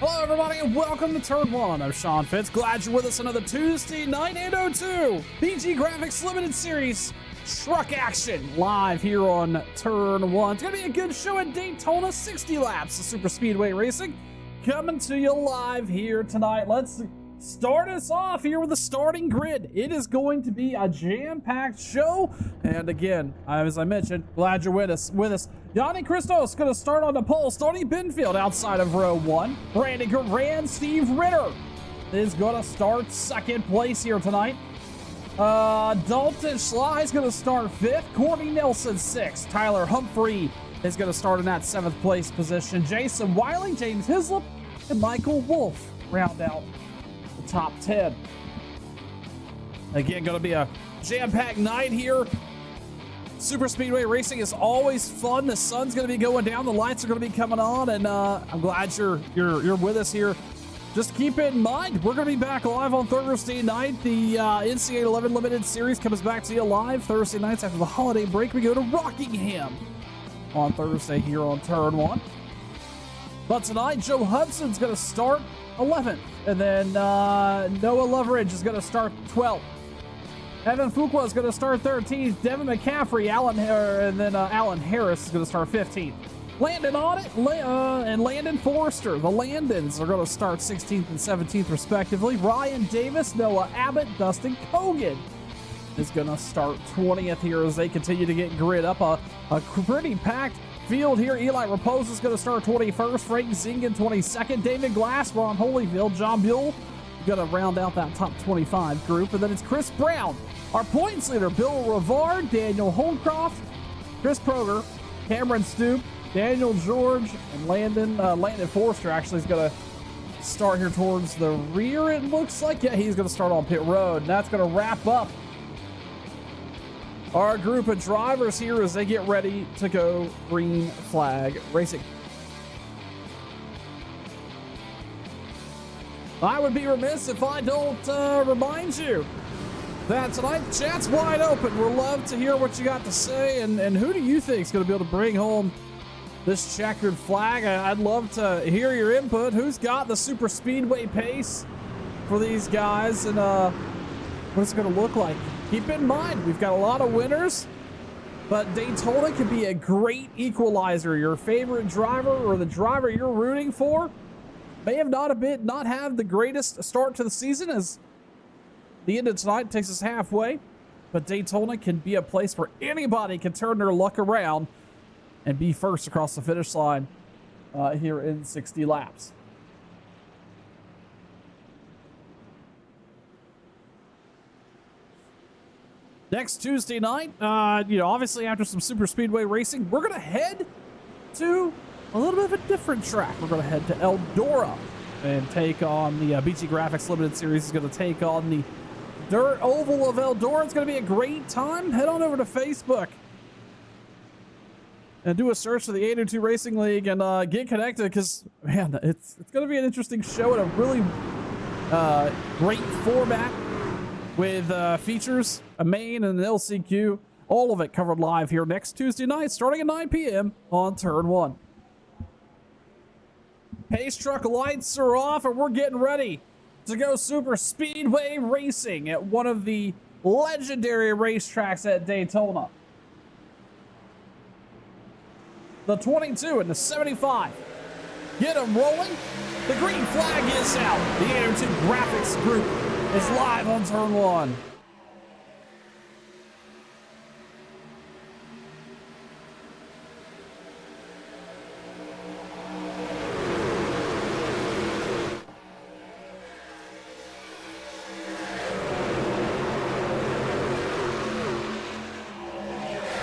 Hello, everybody, and welcome to Turn 1. I'm Sean Fitz. Glad you're with us another Tuesday night, 8:02. PG Graphix Limited Series Truck Action live here on Turn 1. It's going to be a good show at Daytona, 60 laps of super speedway racing. Coming to you live here tonight. Let's start us off here with the starting grid. It is going to be a jam-packed show. And again, as I mentioned, glad you're with us. Yanni Christos going to start on the pole. Stoney Binfield outside of row 1. Brandon Garand, Steve Ritter is going to start second place here tonight. Dalton Schley is going to start 5th. Courtney Nelson 6th. Tyler Humphrey is going to start in that 7th place position. Jason Wiley, James Hislop, and Michael Wolf round out the top 10. Again, going to be a jam-packed night here. Super speedway racing is always fun. The sun's going to be going down, the lights are going to be coming on, and I'm glad you're with us here. Just keep it in mind, we're going to be back live on Thursday night. The NCAA 11 Limited Series comes back to you live Thursday nights after the holiday break. We go to Rockingham on Thursday here on Turn 1. But tonight, Joe Hudson's going to start 11th, and then Noah Loveridge is going to start 12th. Evan Fuqua is going to start 13th. Devin McCaffrey, Alan Harris is going to start 15th. Landon Audit and Landon Forrester, the Landons, are going to start 16th and 17th respectively. Ryan Davis, Noah Abbott, Dustin Kogan is going to start 20th here as they continue to get grid up. A pretty packed field here. Eli Raposa is going to start 21st. Frank Zingen 22nd. David Glass, Ron Holyfield, John Buell going to round out that top 25 group. And then it's Chris Brown, our points leader. Bill Rivard, Daniel Holdcroft, Chris Proger, Cameron Stoop, Daniel George and Landon Forster actually is going to start here towards the rear, it looks like. Yeah, he's going to start on pit road, and that's going to wrap up our group of drivers here as they get ready to go green flag racing. I would be remiss if I don't remind you that tonight the chat's wide open. We'd love to hear what you got to say, and who do you think is going to be able to bring home this checkered flag? I'd love to hear your input. Who's got the super speedway pace for these guys, and what's it going to look like? Keep in mind, we've got a lot of winners, but Daytona can be a great equalizer. Your favorite driver or the driver you're rooting for may have not have the greatest start to the season, as the end of tonight takes us halfway, but Daytona can be a place where anybody can turn their luck around and be first across the finish line here in 60 laps. Next Tuesday night, obviously after some super speedway racing, we're going to head to a little bit of a different track. We're going to head to Eldora and take on the BG Graphix Limited Series is going to take on the Dirt Oval of Eldora. It's going to be a great time. Head on over to Facebook and do a search for the 802 Racing League and get connected, because, man, it's going to be an interesting show and a really great format with features, a main and an LCQ. All of it covered live here next Tuesday night, starting at 9 p.m. on Turn 1. Pace truck lights are off, and we're getting ready to go super speedway racing at one of the legendary racetracks at Daytona. The 22 and the 75. Get them rolling. The green flag is out. The 802 Graphix group is live on Turn 1.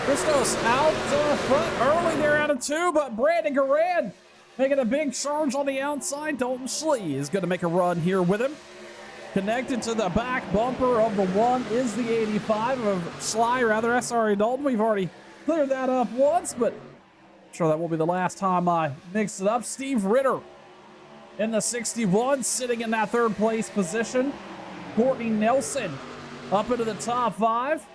Christos out front early there out of 2, but Brandon Garand making a big charge on the outside. Dalton Schlee is going to make a run here with him. Connected to the back bumper of the 1 is the 85 of Schlee, rather. SRE Dalton. We've already cleared that up once, but I'm sure that will be the last time I mix it up. Steve Ritter in the 61, sitting in that 3rd place position. Courtney Nelson up into the top 5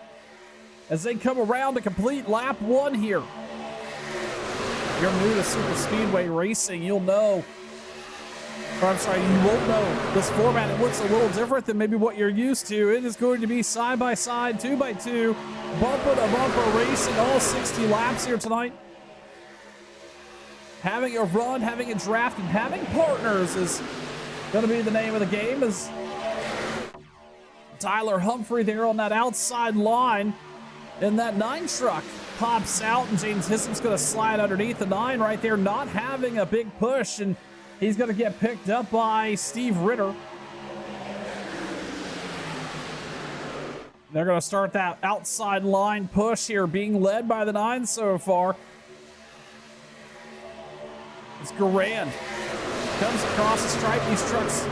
as they come around to complete lap 1 here. If you're new to super speedway racing, you'll know, or I'm sorry, you won't know this format. It looks a little different than maybe what you're used to. It is going to be side by side, 2 by 2, bumper to bumper racing, all 60 laps here tonight. Having a run, having a draft, and having partners is going to be the name of the game, as Tyler Humphrey there on that outside line. And that 9 truck pops out, and James Hissom's going to slide underneath the 9 right there, not having a big push, and he's going to get picked up by Steve Ritter. They're going to start that outside line push here, being led by the 9 so far. It's Garand. Comes across the stripe. These trucks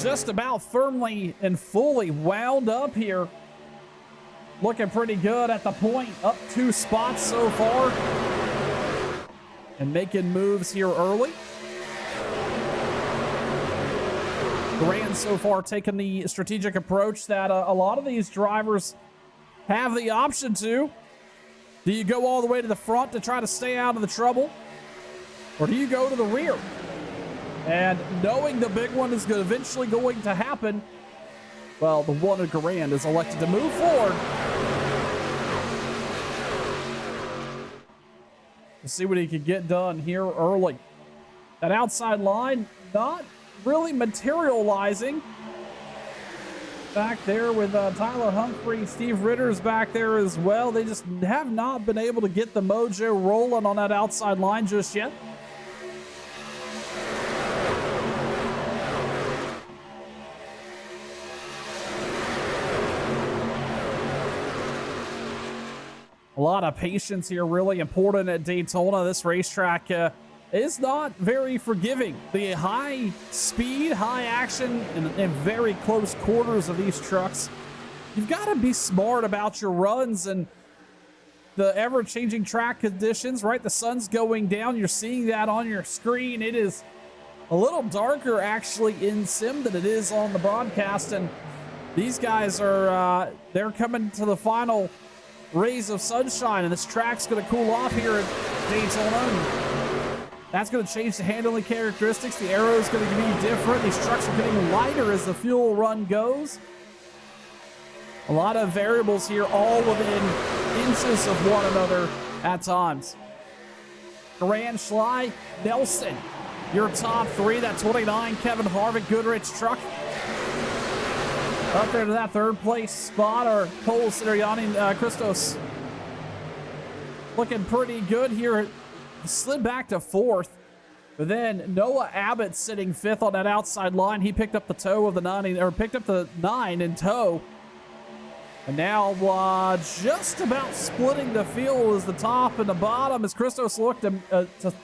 just about firmly and fully wound up here. Looking pretty good at the point, up 2 spots so far. And making moves here early. Garand so far taking the strategic approach that a lot of these drivers have the option to. Do you go all the way to the front to try to stay out of the trouble? Or do you go to the rear? And knowing the big one is eventually going to happen, well, the one of Garand is elected to move forward to see what he could get done here early. That outside line not really materializing. Back there with Tyler Humphrey, Steve Ritter's back there as well. They just have not been able to get the mojo rolling on that outside line just yet. A lot of patience here, really important at Daytona. This racetrack is not very forgiving. The high speed, high action, and very close quarters of these trucks. You've got to be smart about your runs and the ever-changing track conditions, right? The sun's going down. You're seeing that on your screen. It is a little darker, actually, in sim than it is on the broadcast. And these guys are, they're coming to the final rays of sunshine, and this track's going to cool off here at Daytona. And that's going to change the handling characteristics. The aero is going to be different. These trucks are getting lighter as the fuel run goes. A lot of variables here, all within inches of one another at times. Grand Schley, Nelson, your top three. That 29 Kevin Harvick Goodrich truck. Up there to that third place spot, or pole sitter Yanni Christos. Looking pretty good here. Slid back to fourth. But then Noah Abbott sitting fifth on that outside line. He picked up the toe of the 9, or picked up the 9 in tow. And now just about splitting the field is the top and the bottom as Christos looked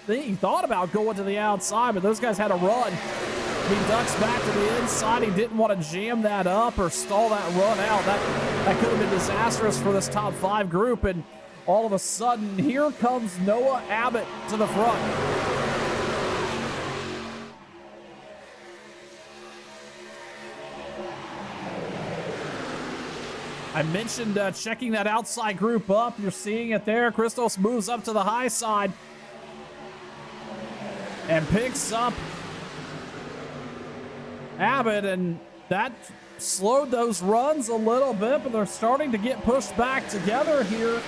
he thought about going to the outside, but those guys had a run. He ducks back to the inside. He didn't want to jam that up or stall that run out. That could have been disastrous for this top 5 group. And all of a sudden, here comes Noah Abbott to the front. I mentioned checking that outside group up. You're seeing it there. Christos moves up to the high side and picks up Abbott, and that slowed those runs a little bit, but they're starting to get pushed back together here.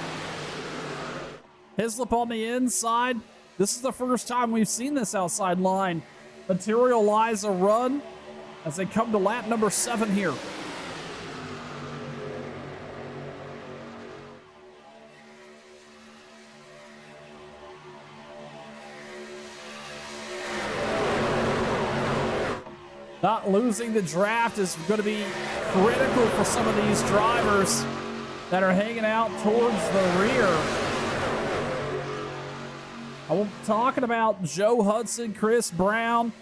Hislop on the inside. This is the first time we've seen this outside line materialize a run as they come to lap number 7 here. Not losing the draft is going to be critical for some of these drivers that are hanging out towards the rear. I'm talking about Joe Hudson, Chris Brown.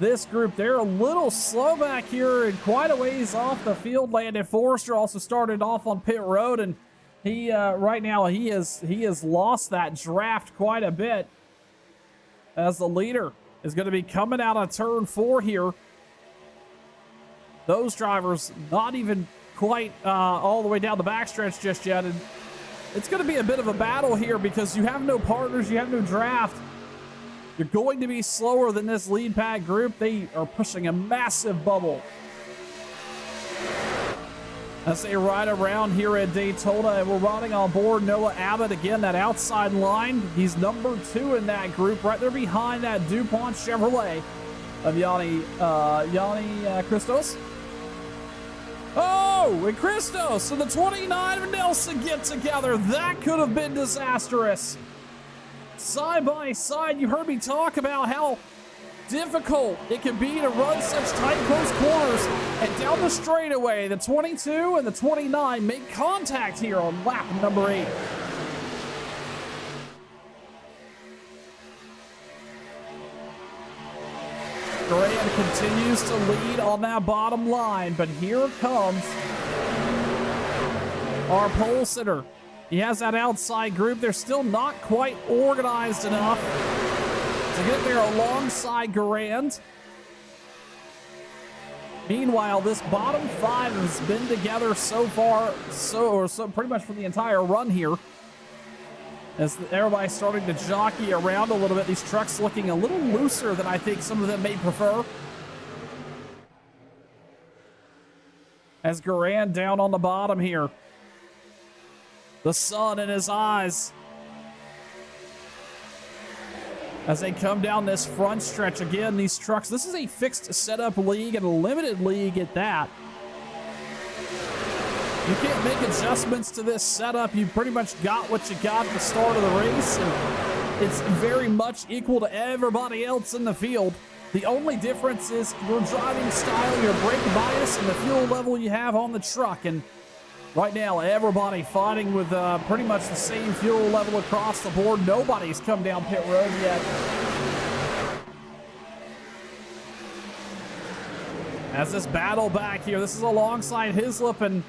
This group, they're a little slow back here and quite a ways off the field. Landon Forrester also started off on pit road, and he right now he has lost that draft quite a bit as the leader is going to be coming out on turn 4 here. Those drivers not even quite all the way down the backstretch just yet. And it's going to be a bit of a battle here because you have no partners, you have no draft. You're going to be slower than this lead pack group. They are pushing a massive bubble as they ride around here at Daytona. And we're riding on board Noah Abbott again, that outside line. He's number 2 in that group, right there behind that DuPont Chevrolet of Yanni Christos. Oh, and Christos and the 29 of Nelson get together. That could have been disastrous. Side by side, you heard me talk about how difficult it can be to run such tight, close corners. And down the straightaway, the 22 and the 29 make contact here on lap number 8. Graham continues to lead on that bottom line, but here comes our pole sitter. He has that outside group. They're still not quite organized enough to get there alongside Garand. Meanwhile, this bottom 5 has been together so far, so pretty much for the entire run here. As everybody's starting to jockey around a little bit. These trucks looking a little looser than I think some of them may prefer. As Garand down on the bottom here. The sun in his eyes. As they come down this front stretch again, these trucks, this is a fixed setup league and a limited league at that. You can't make adjustments to this setup. You pretty much got what you got at the start of the race, and it's very much equal to everybody else in the field. The only difference is your driving style, your brake bias, and the fuel level you have on the truck. And Right now, everybody fighting with pretty much the same fuel level across the board. Nobody's come down pit road yet. As this battle back here, this is alongside Hislop and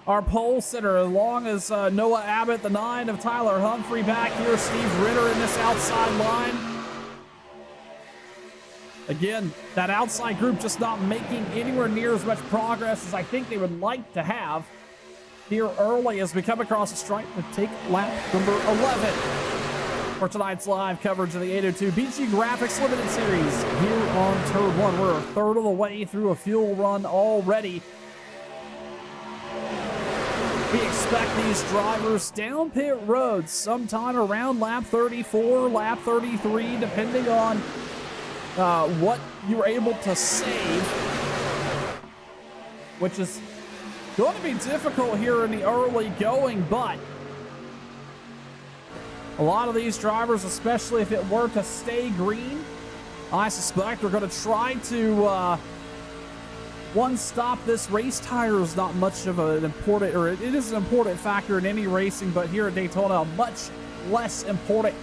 our pole sitter, as long as Noah Abbott, the 9 of Tyler Humphrey back here, Steve Ritter in this outside line. Again, that outside group just not making anywhere near as much progress as I think they would like to have here early as we come across the stripe to take lap number 11 for tonight's live coverage of the 802 BG Graphix Limited Series here on Turn 1. We're a third of the way through a fuel run already. We expect these drivers down pit road sometime around lap 34, lap 33, depending on what you were able to save, which is going to be difficult here in the early going, but a lot of these drivers, especially if it were to stay green, I suspect are going to try to one stop this. Race tire is not much of an important, or it is an important factor in any racing, but here at Daytona, a much less important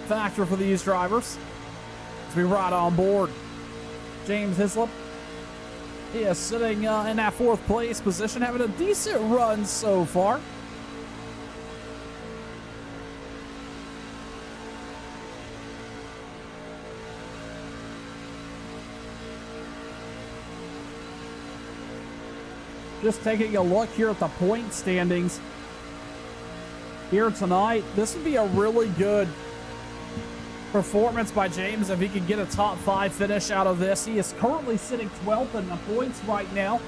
factor for these drivers. As we ride on board, James Hislop, he is sitting in that 4th place position, having a decent run so far. Just taking a look here at the point standings here tonight, this would be a really good performance by James if he could get a top 5 finish out of this. He is currently sitting 12th in the points right now,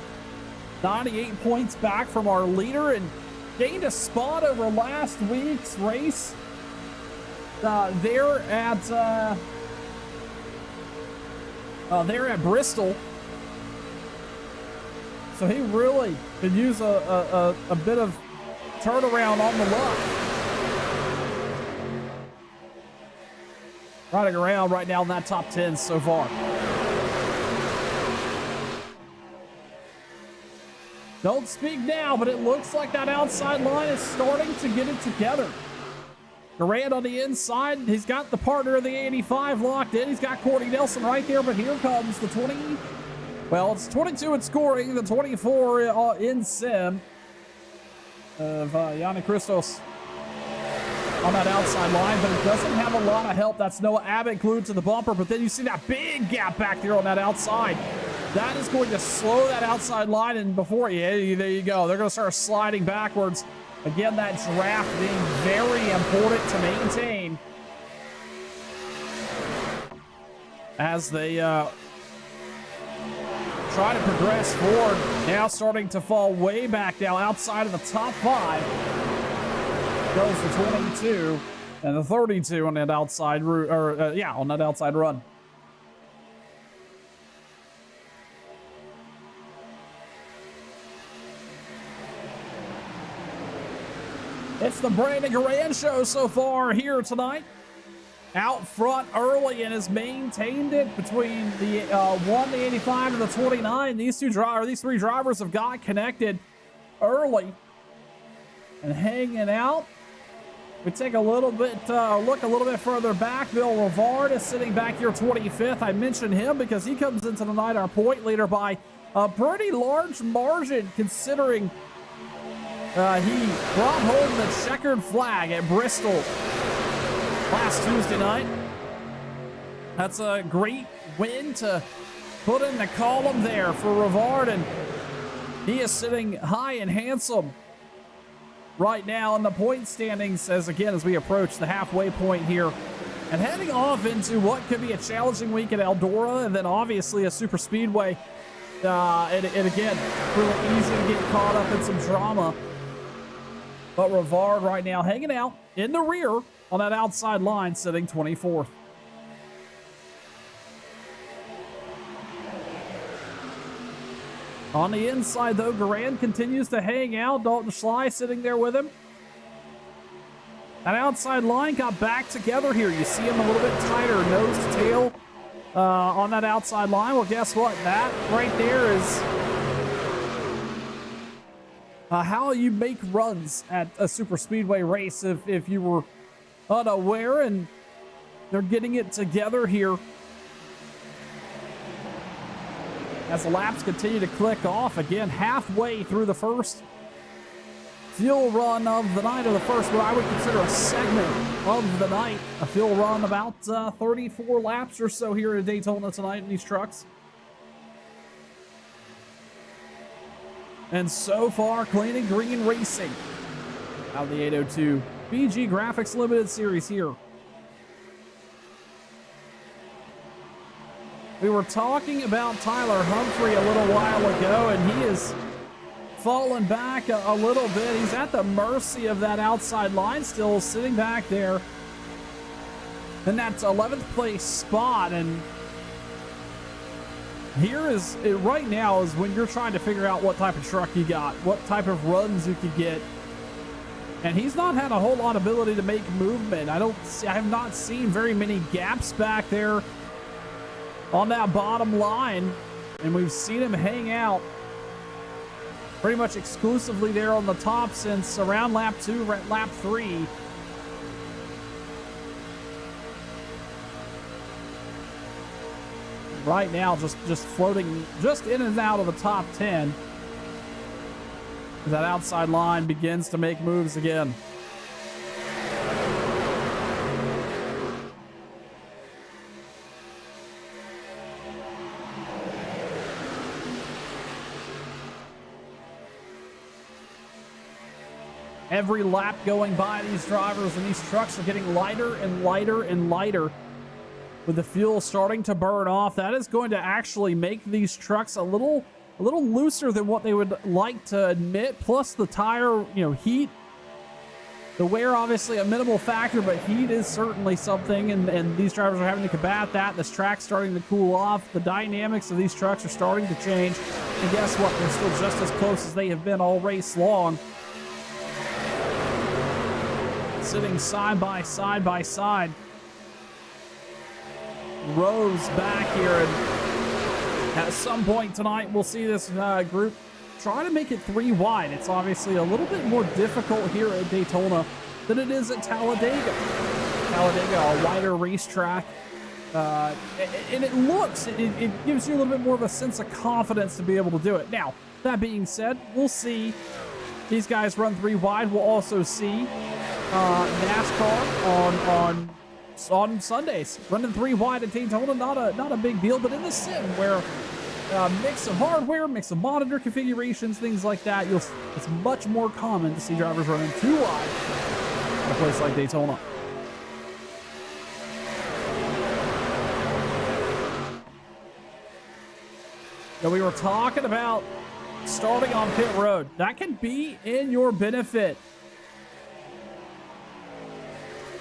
98 points back from our leader, and gained a spot over last week's race there at Bristol. So he really could use a bit of turnaround on the luck. Riding around right now in that top 10 so far. Don't speak now, but it looks like that outside line is starting to get it together. Durant on the inside. He's got the partner of the 85 locked in. He's got Courtney Nelson right there, but here comes the 20. Well, it's 22 in scoring, the 24 in sim of Yanni Christos on that outside line, but it doesn't have a lot of help. That's Noah Abbott glued to the bumper, but then you see that big gap back there on that outside. That is going to slow that outside line, and before there you go. They're going to start sliding backwards. Again, that draft being very important to maintain as they try to progress forward. Now starting to fall way back now outside of the top 5. Goes the 22 and the 32 on that outside route, or on that outside run. It's the Brandon Garand show so far here tonight. Out front early and has maintained it between the 1, the 85, and the 29. These three drivers have got connected early and hanging out. We take a little bit, look a little bit further back. Bill Rivard is sitting back here 25th. I mentioned him because he comes into the night our point leader by a pretty large margin, considering he brought home the checkered flag at Bristol last Tuesday night. That's a great win to put in the column there for Rivard, and he is sitting high and handsome right now in the point standings as we approach the halfway point here and heading off into what could be a challenging week at Eldora, and then obviously a super speedway. And again, really easy to get caught up in some drama. But Rivard right now hanging out in the rear on that outside line, sitting 24th. On the inside, though, Garand continues to hang out. Dalton Schley sitting there with him. That outside line got back together here. You see him a little bit tighter, nose to tail on that outside line. Well, guess what? That right there is how you make runs at a super speedway race if you were unaware, and they're getting it together here as the laps continue to click off. Again, halfway through the first fuel run of the night, or the first what I would consider a segment of the night. A fuel run about 34 laps or so here at Daytona tonight in these trucks. And so far, clean and green racing out of the 802 BG Graphix Limited Series here. We were talking about Tyler Humphrey a little while ago, and he is fallen back a little bit. He's at the mercy of that outside line still, sitting back there in that 11th place spot. And here is it right now is when you're trying to figure out what type of truck you got, what type of runs you could get. And he's not had a whole lot of ability to make movement. I have not seen very many gaps back there on that bottom line, and we've seen him hang out pretty much exclusively there on the top since around lap 2, lap 3. Right now, just floating just in and out of the top 10. That outside line begins to make moves again. Every lap going by, these drivers and these trucks are getting lighter and lighter and lighter. With the fuel starting to burn off, that is going to actually make these trucks a little looser than what they would like to admit. Plus the tire, heat. The wear, obviously a minimal factor, but heat is certainly something, and these drivers are having to combat that. This track's starting to cool off. The dynamics of these trucks are starting to change. And guess what? They're still just as close as they have been all race long. Sitting side by side. Rows back here, and at some point tonight we'll see this group try to make it 3 wide. It's obviously a little bit more difficult here at Daytona than it is at Talladega. Talladega, a wider racetrack, and it gives you a little bit more of a sense of confidence to be able to do it. Now, that being said, we'll see these guys run 3 wide. We'll also see NASCAR on Sundays running 3 wide at Daytona. Not a big deal, but in the sim where mix of hardware, mix of monitor configurations, things like that, it's much more common to see drivers running 2 wide at a place like Daytona. Now, we were talking about starting on pit road. That can be in your benefit,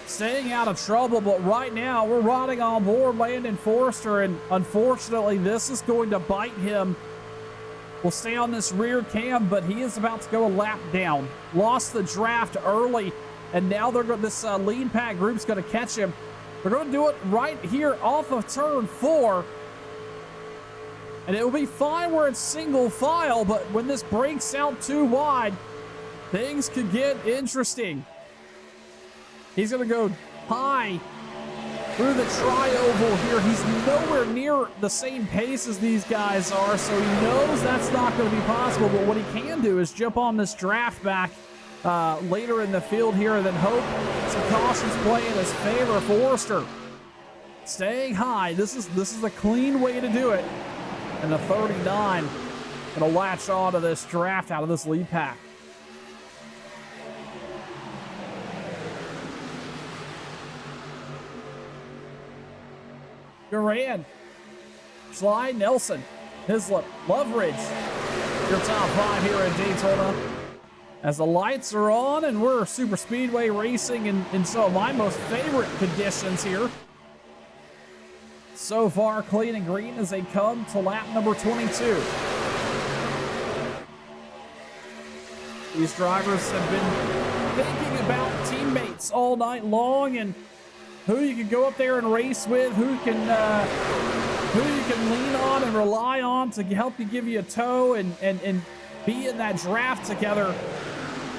staying out of trouble, but right now we're riding on board Landon Forster, and unfortunately this is going to bite him. We'll stay on this rear cam, but he is about to go a lap down. Lost the draft early, and now this lead pack group's going to catch him. They're going to do it right here off of turn 4, and it will be fine where it's single file, but when this breaks out 2 wide, things could get interesting. He's going to go high through the tri-oval here. He's nowhere near the same pace as these guys are, so he knows that's not going to be possible. But what he can do is jump on this draft back later in the field here, and then hope some cautions play in his favor. Forster staying high. This is the clean way to do it. And the 39 going to latch on to this draft out of this lead pack. Duran, Slide, Nelson, Hislop, Loveridge, your top 5 here at Daytona. As the lights are on and we're super speedway racing in some of my most favorite conditions here. So far, clean and green as they come to lap number 22. These drivers have been thinking about teammates all night long and who you can go up there and race with, who you can lean on and rely on to help you give you a tow, and be in that draft together.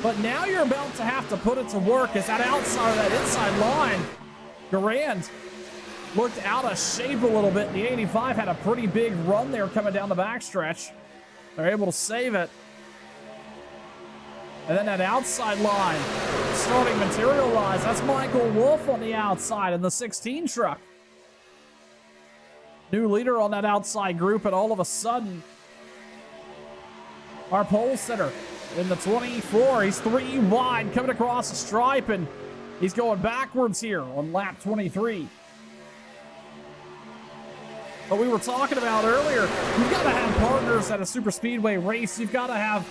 But now you're about to have to put it to work as that outside of that inside line, Garand looked out of shape a little bit. The 85 had a pretty big run there coming down the backstretch. They're able to save it. And then that outside line starting to materialize. That's Michael Wolf on the outside in the 16 truck. New leader on that outside group, and all of a sudden, our pole sitter in the 24, he's 3 wide, coming across the stripe, and he's going backwards here on lap 23. But we were talking about earlier, you've got to have partners at a super speedway race. You've got to have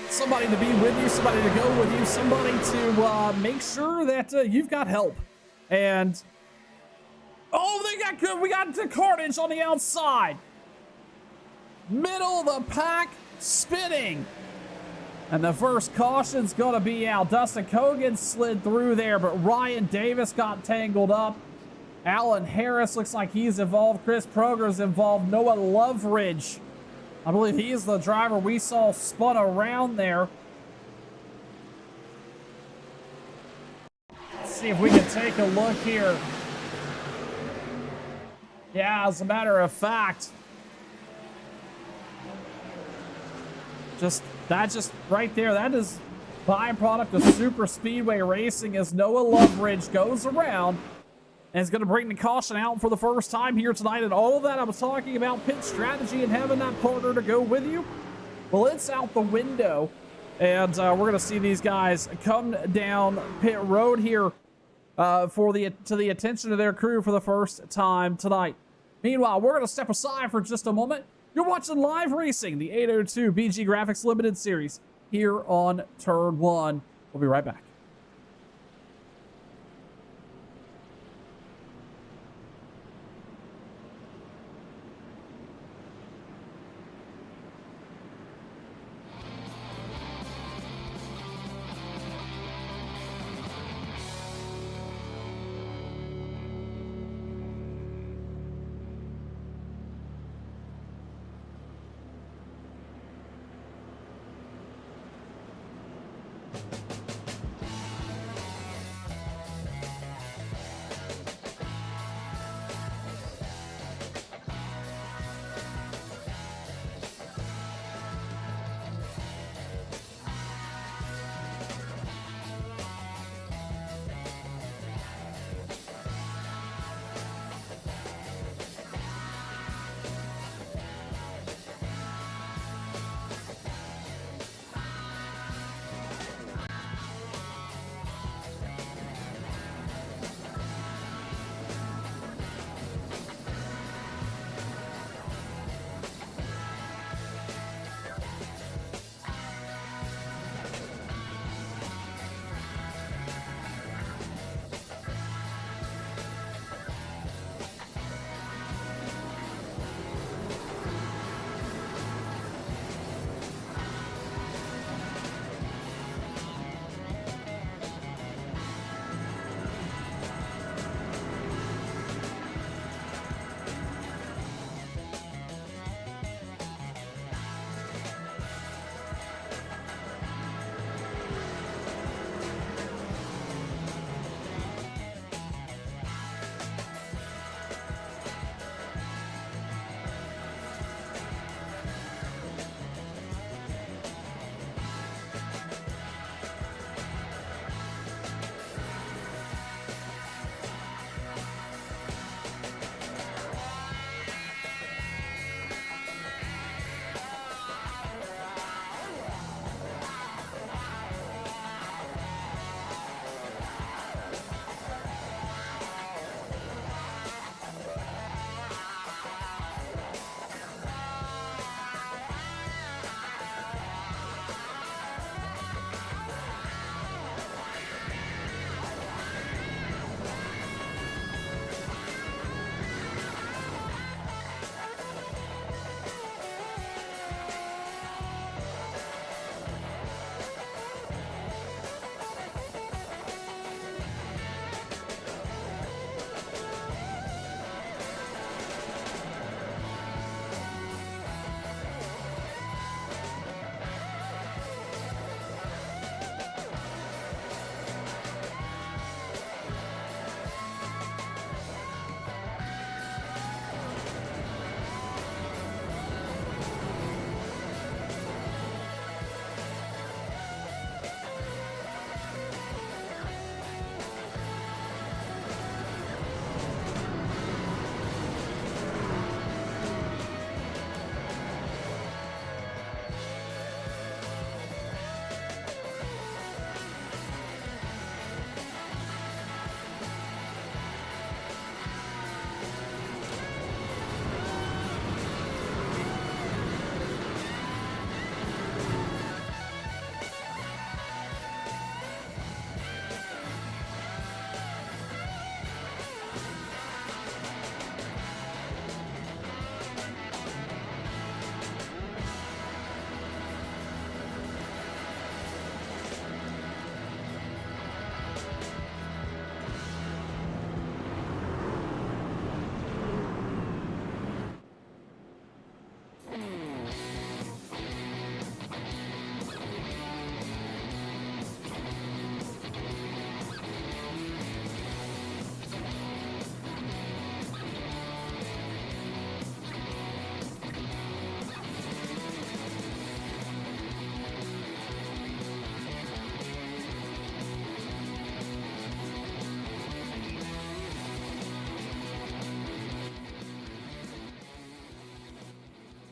somebody to be with you, somebody to go with you, somebody to make sure that you've got help. And oh, they got good. We got the carnage on the outside. Middle of the pack, spinning. And the first caution's going to be out. Dustin Cogan slid through there, but Ryan Davis got tangled up. Alan Harris looks like he's involved. Chris Proger's involved. Noah Loveridge, I believe he's the driver we saw spun around there. Let's see if we can take a look here. Yeah, as a matter of fact, just right there, that is byproduct of super speedway racing as Noah Loveridge goes around and is going to bring the caution out for the first time here tonight. And all of that I was talking about, pit strategy and having that partner to go with you, well, it's out the window. And we're going to see these guys come down pit road here to the attention of their crew for the first time tonight. Meanwhile, we're going to step aside for just a moment. You're watching live racing, the 802 BG Graphix Limited Series here on Turn 1. We'll be right back.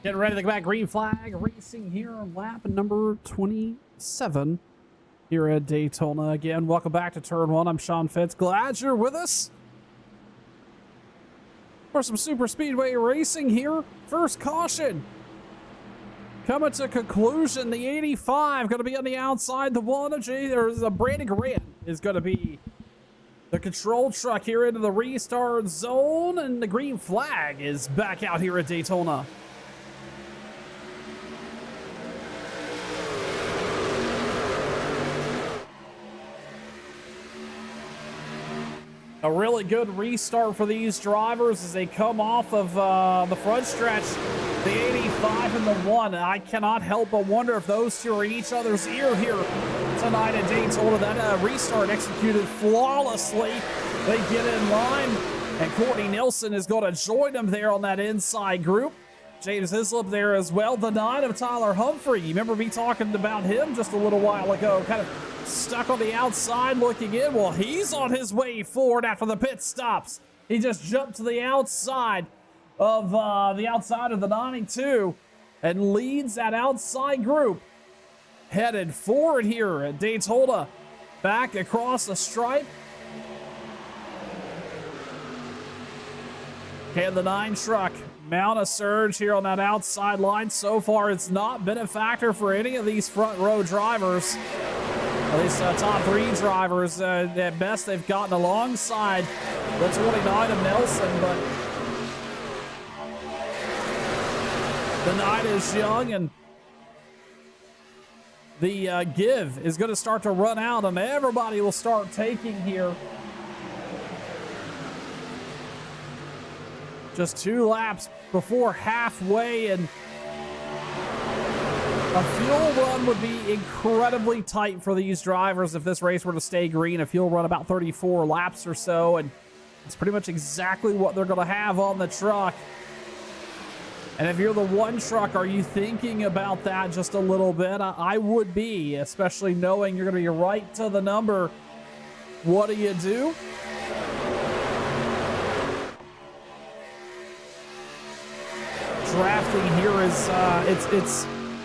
Getting ready to go back. Green flag racing here on lap number 27 here at Daytona. Again, welcome back to Turn 1. I'm Sean Fitz. Glad you're with us for some super speedway racing here. First caution coming to conclusion. The 85 going to be on the outside. The one of Brandon Grant is going to be the control truck here into the restart zone, and the green flag is back out here at Daytona. A really good restart for these drivers as they come off of the front stretch. The 85 and the 1. I cannot help but wonder if those two are in each other's ear here tonight at Daytona. That restart executed flawlessly. They get in line, and Courtney Nelson is going to join them there on that inside group. James Hislop there as well. The 9 of Tyler Humphrey. You remember me talking about him just a little while ago. Kind of stuck on the outside looking in. Well, he's on his way forward after the pit stops. He just jumped to the outside of the 92 and leads that outside group. Headed forward here at Daytona. Back across the stripe. Can the 9 truck mount a surge here on that outside line? So far, it's not been a factor for any of these front row drivers. At least top 3 drivers. At best, they've gotten alongside the 29 of Nelson, but the 9 is young, and the give is going to start to run out, and everybody will start taking here. Just 2 laps before halfway, and a fuel run would be incredibly tight for these drivers if this race were to stay green. A fuel run about 34 laps or so, and it's pretty much exactly what they're going to have on the truck. And if you're the 1 truck, are you thinking about that just a little bit? I would be, especially knowing you're going to be right to the number. What do you do? Drafting here is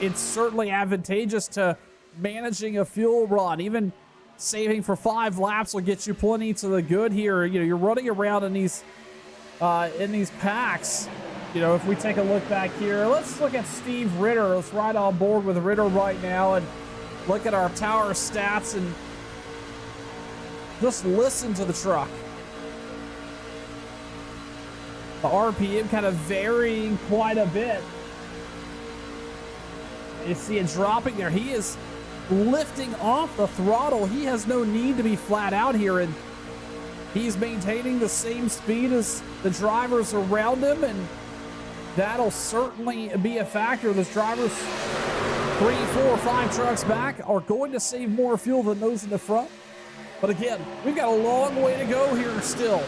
it's certainly advantageous to managing a fuel run. Even saving for 5 laps will get you plenty to the good here. You know, you're running around in these packs. You know, if we take a look back here, let's look at Steve Ritter. Let's ride on board with Ritter right now and look at our tower stats and just listen to the truck. The RPM kind of varying quite a bit. You see it dropping there. He is lifting off the throttle. He has no need to be flat out here, and he's maintaining the same speed as the drivers around him, and that'll certainly be a factor. Those drivers 3, 4, 5 trucks back are going to save more fuel than those in the front. But again, we've got a long way to go here still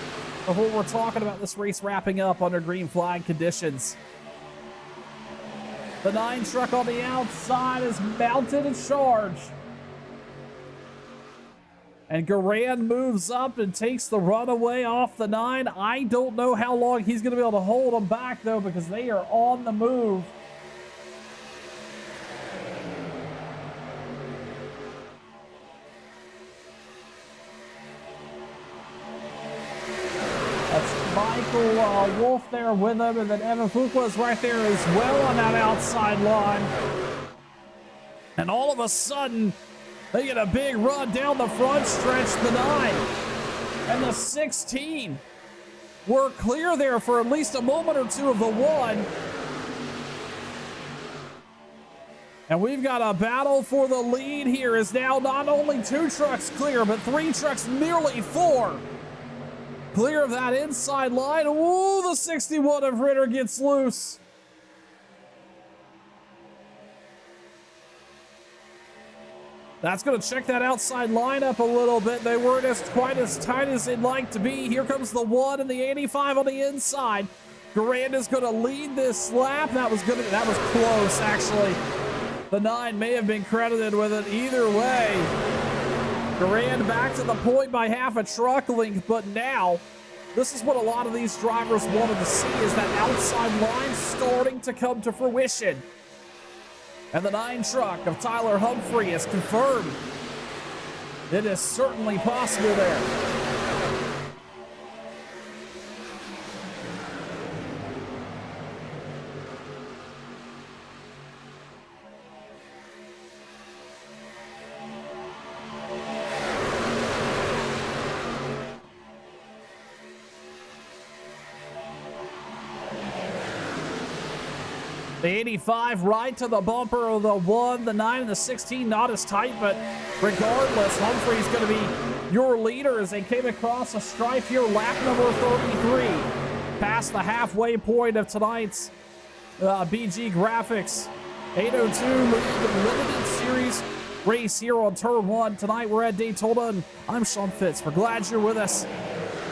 before we're talking about this race wrapping up under green flag conditions. The 9 truck on the outside is mounted and charged. And Garan moves up and takes the runaway off the 9. I don't know how long he's going to be able to hold them back, though, because they are on the move. Michael Wolf there with him, and then Evan Fuqua is right there as well on that outside line. And all of a sudden, they get a big run down the front stretch, the 9 and the 16. We're clear there for at least a moment or two of the 1. And we've got a battle for the lead here, as now not only 2 trucks clear, but 3 trucks, nearly 4. Clear of that inside line. Ooh, the 61 of Ritter gets loose. That's going to check that outside line up a little bit. They weren't quite as tight as they'd like to be. Here comes the 1 and the 85 on the inside. Garanda's going to lead this lap. That was close, actually. The 9 may have been credited with it either way. Garand back to the point by half a truck length, but now This is what a lot of these drivers wanted to see, is that outside line starting to come to fruition. And the 9 truck of Tyler Humphrey is confirmed. It is certainly possible there. The 85 right to the bumper of the 1, the 9, and the 16 not as tight, but regardless, Humphrey's going to be your leader as they came across a stripe here, lap number 33, past the halfway point of tonight's BG Graphix 802 Limited Series race here on Turn 1. Tonight we're at Daytona, and I'm Sean Fitz. We're glad you're with us.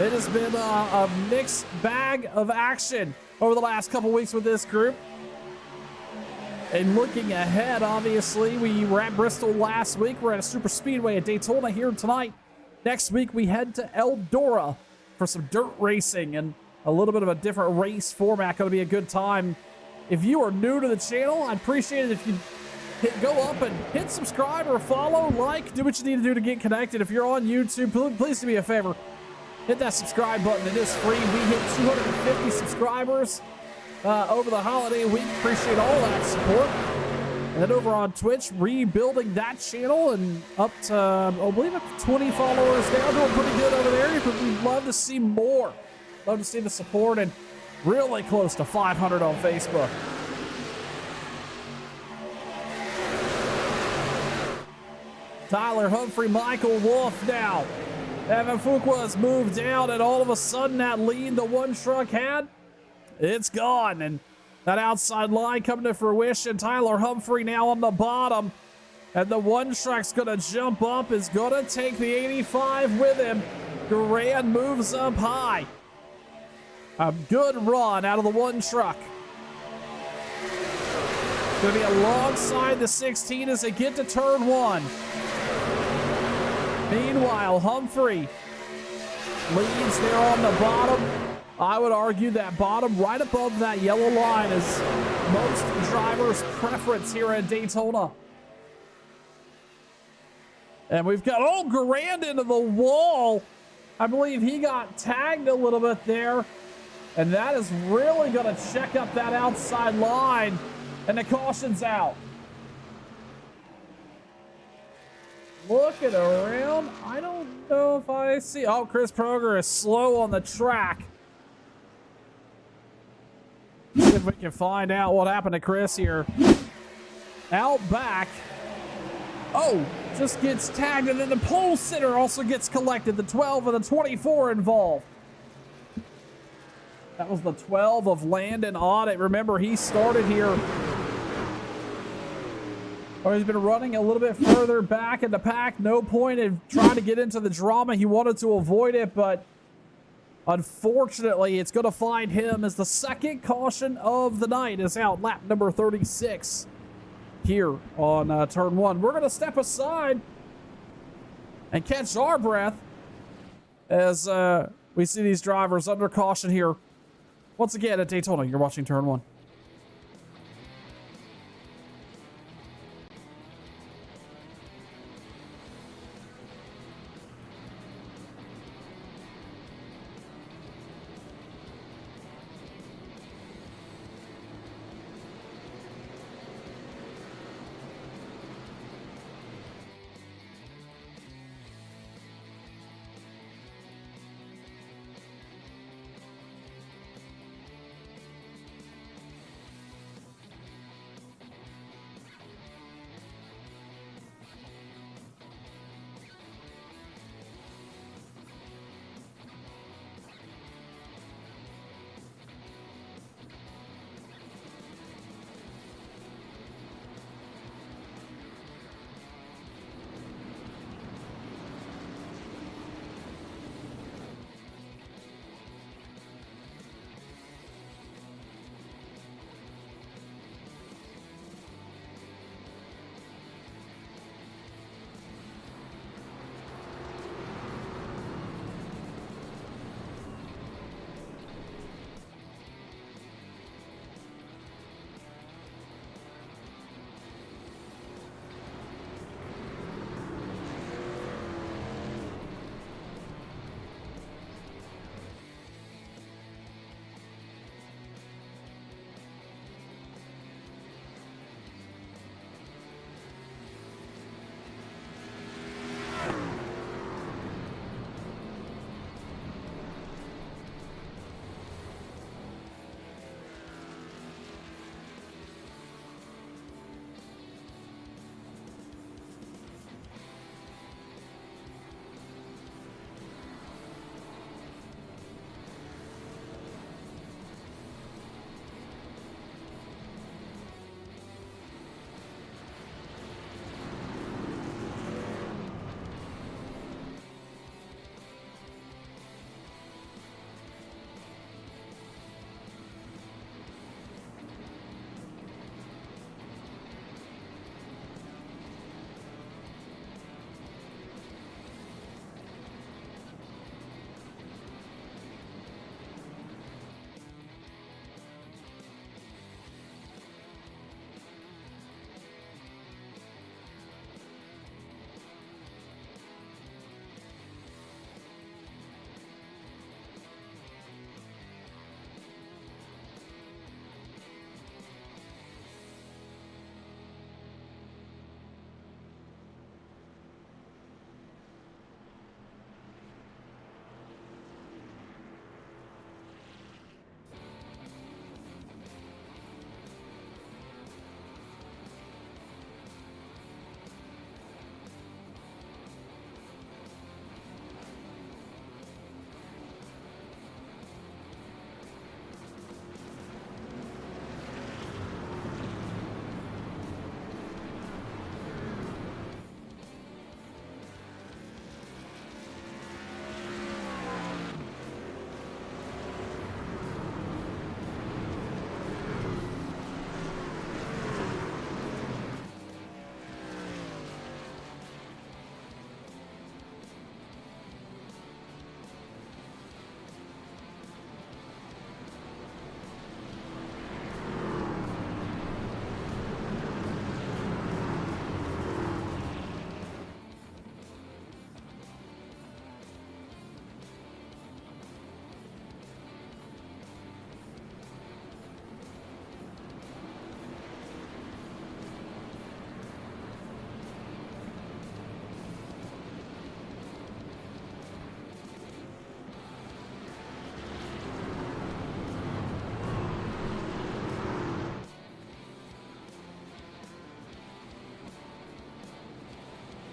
It has been a mixed bag of action over the last couple weeks with this group. And looking ahead, obviously, we were at Bristol last week. We're at a super speedway at Daytona here tonight. Next week, we head to Eldora for some dirt racing and a little bit of a different race format. Going to be a good time. If you are new to the channel, I'd appreciate it if you go up and hit subscribe or follow, like, do what you need to do to get connected. If you're on YouTube, please do me a favor. Hit that subscribe button. It is free. We hit 250 subscribers over the holiday week. Appreciate all that support. And then over on Twitch, rebuilding that channel and up to, I believe, up to 20 followers now. Doing pretty good over there, but we'd love to see more. Love to see the support, and really close to 500 on Facebook. Tyler Humphrey, Michael Wolf now. Evan Fuqua's moved down, and all of a sudden that lead the 1 truck had, it's gone, and that outside line coming to fruition. Tyler Humphrey now on the bottom, and the 1 truck's gonna jump up, is gonna take the 85 with him. Duran moves up high. A good run out of the 1 truck. Gonna be alongside the 16 as they get to turn 1. Meanwhile, Humphrey leads there on the bottom. I would argue that bottom right above that yellow line is most drivers' preference here at Daytona. And we've got, oh, Garand into the wall. I believe he got tagged a little bit there. And that is really going to check up that outside line. And the caution's out. Looking around, I don't know if I see. Oh, Chris Proger is slow on the track. See if we can find out what happened to Chris here. Out back. Oh, just gets tagged, and then the pole sitter also gets collected. The 12 and the 24 involved. That was the 12 of Landon Audit. Remember, he started here. Or he's been running a little bit further back in the pack. No point in trying to get into the drama. He wanted to avoid it, but unfortunately, it's going to find him as the second caution of the night is out. Lap number 36 here on turn 1. We're going to step aside and catch our breath as we see these drivers under caution here. Once again at Daytona, you're watching turn 1.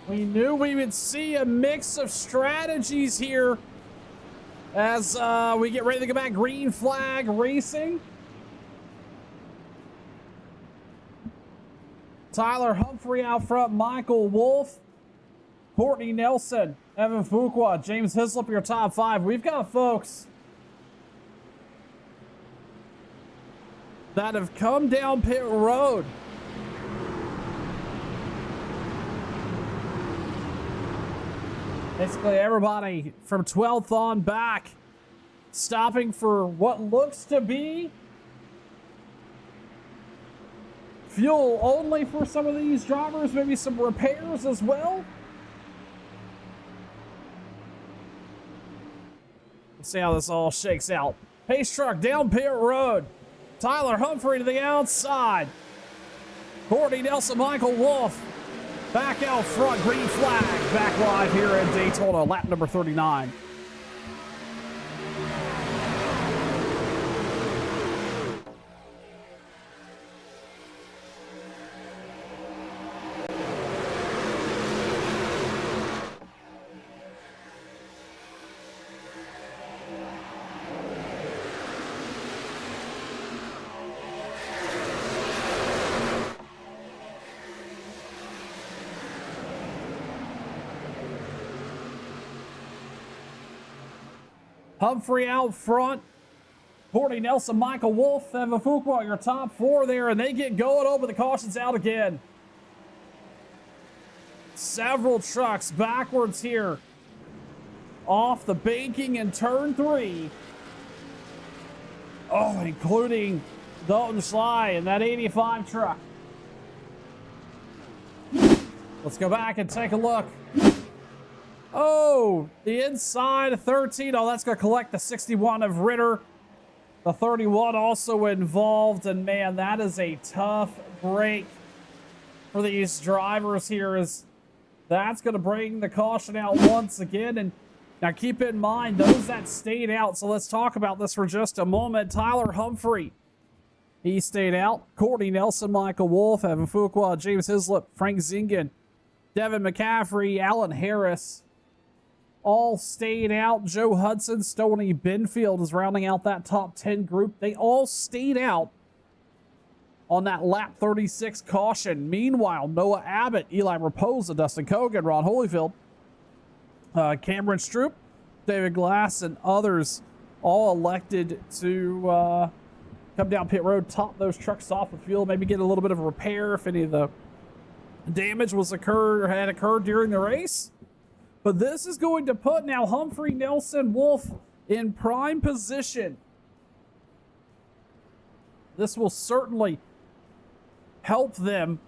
We knew we would see a mix of strategies here as we get ready to go back. Green flag racing. Tyler Humphrey out front, Michael Wolf, Courtney Nelson, Evan Fuqua, James Hislop, your top 5. We've got folks that have come down pit road. Basically everybody from 12th on back stopping for what looks to be fuel only for some of these drivers, maybe some repairs as well. Let's see how this all shakes out. Pace truck down pit road. Tyler Humphrey to the outside. Courtney Nelson, Michael Wolf back out front. Green flag back live here at Daytona, lap number 39. Humphrey out front. Courtney Nelson, Michael Wolf, Evan Fuqua, your top 4 there, and they get going over the cautions out again. Several trucks backwards here off the banking in turn 3. Oh, including Dalton Schley and that 85 truck. Let's go back and take a look. Oh, the inside of 13. Oh, that's going to collect the 61 of Ritter. The 31 also involved. And, man, that is a tough break for these drivers here. As that's going to bring the caution out once again. And now keep in mind, those that stayed out. So let's talk about this for just a moment. Tyler Humphrey, he stayed out. Courtney Nelson, Michael Wolf, Evan Fuqua, James Hislop, Frank Zingen, Devin McCaffrey, Alan Harris, all stayed out. Joe Hudson, Stoney Benfield is rounding out that top 10 group. They all stayed out on that lap 36 caution. Meanwhile, Noah Abbott, Eli Raposa, Dustin Kogan, Ron Holyfield, Cameron Stroop, David Glass, and others all elected to come down pit road, top those trucks off with fuel, maybe get a little bit of a repair if any of the damage had occurred during the race. But this is going to put now Humphrey, Nelson, Wolf in prime position. This will certainly help them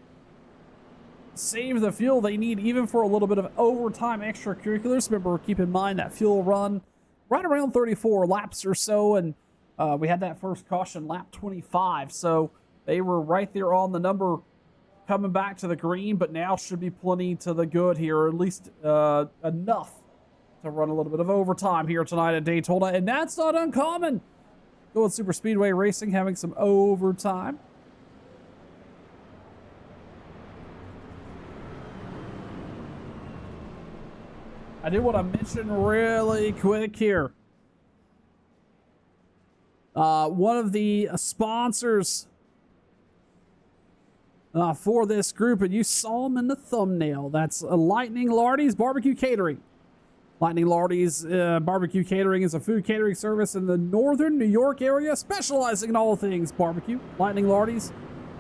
save the fuel they need, even for a little bit of overtime extracurriculars. Remember, keep in mind that fuel run right around 34 laps or so, and we had that first caution lap 25. So they were right there on the number coming back to the green, but now should be plenty to the good here, or at least enough to run a little bit of overtime here tonight at Daytona, and that's not uncommon. Going super speedway racing, having some overtime. I do want to mention really quick here. One of the sponsors for this group, and you saw them in the thumbnail. That's Lightning Lardy's Barbecue Catering. Lightning Lardy's Barbecue Catering is a food catering service in the northern New York area, specializing in all things barbecue. Lightning Lardy's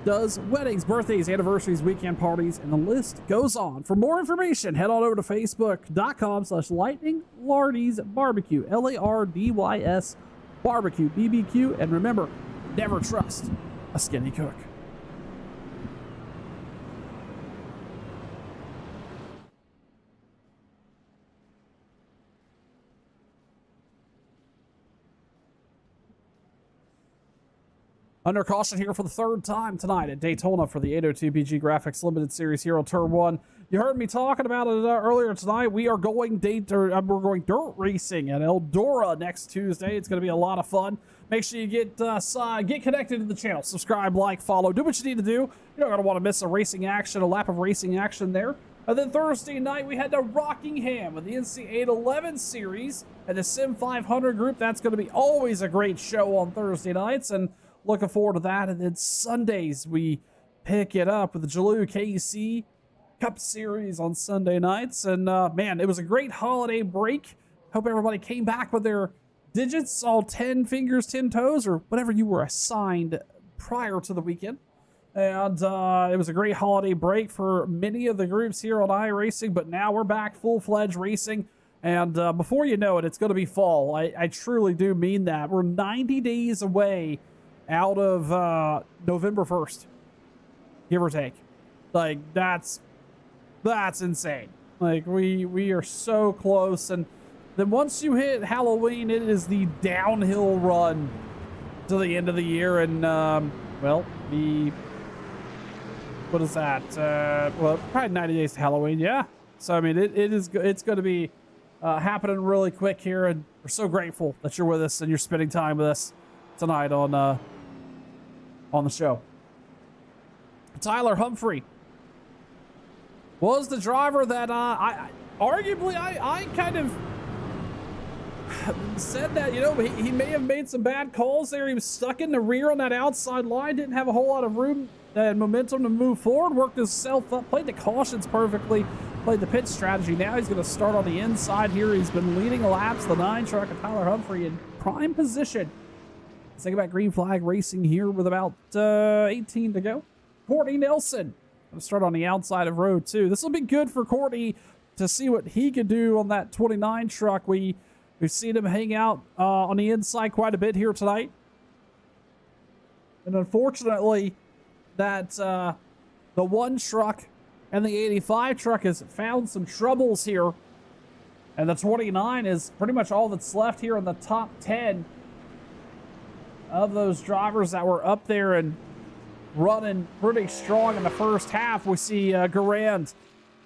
does weddings, birthdays, anniversaries, weekend parties, and the list goes on. For more information, head on over to facebook.com/Lightning Lardy's Barbecue, LARDYS Barbecue, BBQ, and remember, never trust a skinny cook. Under caution here for the third time tonight at Daytona for the 802 BG Graphix Limited Series here on Turn 1. You heard me talking about it earlier tonight. We are going dirt racing at Eldora next Tuesday. It's going to be a lot of fun. Make sure you get connected to the channel. Subscribe, like, follow. Do what you need to do. You're not going to want to miss a racing action, a lap of racing action there. And then Thursday night, we head to Rockingham with the NC811 series and the Sim 500 group. That's going to be always a great show on Thursday nights, and looking forward to that. And then Sundays, we pick it up with the Jaloo KC Cup Series on Sunday nights. And man, it was a great holiday break. Hope everybody came back with their digits, all 10 fingers, 10 toes, or whatever you were assigned prior to the weekend. And it was a great holiday break for many of the groups here on iRacing, but now we're back full-fledged racing. And before you know it, it's going to be fall. I truly do mean that. We're 90 days away out of November 1st, give or take. Like, that's insane. Like, we are so close. And then once you hit Halloween, it is the downhill run to the end of the year. And, well, what is that? Well, probably 90 days to Halloween, yeah. So, I mean, it's going to be happening really quick here, and we're so grateful that you're with us and you're spending time with us tonight on the show. Tyler Humphrey was the driver that I kind of said that, you know, he may have made some bad calls there. He was stuck in the rear on that outside line, didn't have a whole lot of room and momentum to move forward, worked himself up, played the cautions perfectly, played the pit strategy. Now he's going to start on the inside here. He's been leading laps, the 9 truck of Tyler Humphrey in prime position. Let's think about green flag racing here with about 18 to go. Courtney Nelson going to start on the outside of row 2. This will be good for Courtney to see what he could do on that 29 truck. We've seen him hang out on the inside quite a bit here tonight. And unfortunately, that the 1 truck and the 85 truck has found some troubles here. And the 29 is pretty much all that's left here in the top 10 of those drivers that were up there and running pretty strong in the first half. We see Garand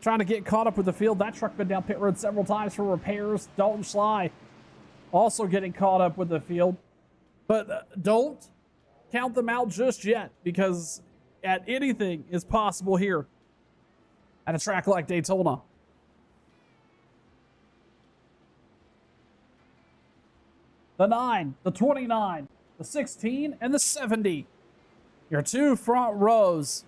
trying to get caught up with the field. That truck been down pit road several times for repairs. Dalton Schley also getting caught up with the field. But don't count them out just yet, because anything is possible here at a track like Daytona. The 9, the 29, the 16, and the 70. Your 2 front rows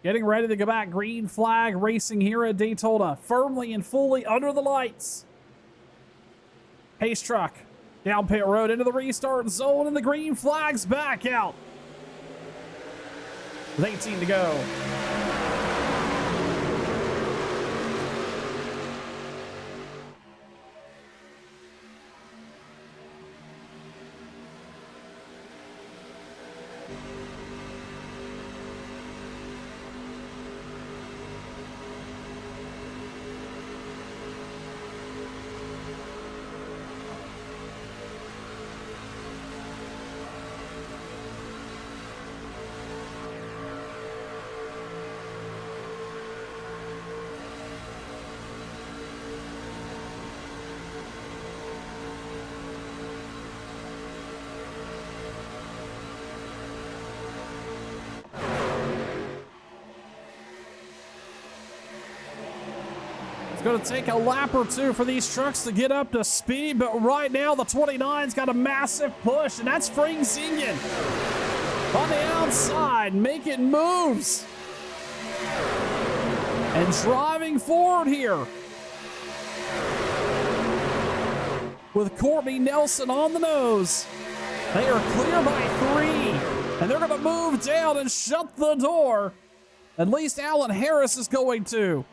getting ready to go back. Green flag racing here at Daytona, firmly and fully under the lights. Pace truck down pit road into the restart zone, and the green flag's back out with 18 to go. Going to take a lap or two for these trucks to get up to speed, but right now the 29's got a massive push, and that's Frank Zingen on the outside, making moves and driving forward here with Courtney Nelson on the nose. They are clear by 3, and they're going to move down and shut the door. At least Alan Harris is going to.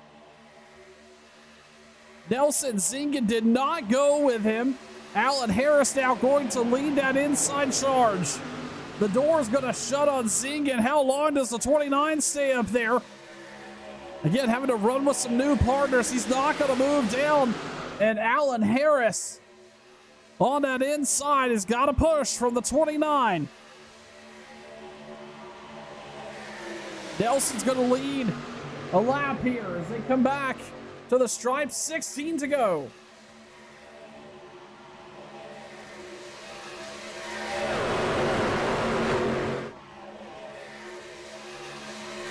Nelson Zingen did not go with him. Alan Harris now going to lead that inside charge. The door is going to shut on Zingen. How long does the 29 stay up there? Again, having to run with some new partners. He's not going to move down. And Alan Harris on that inside has got to push from the 29. Nelson's going to lead a lap here as they come back to the stripe. 16 to go.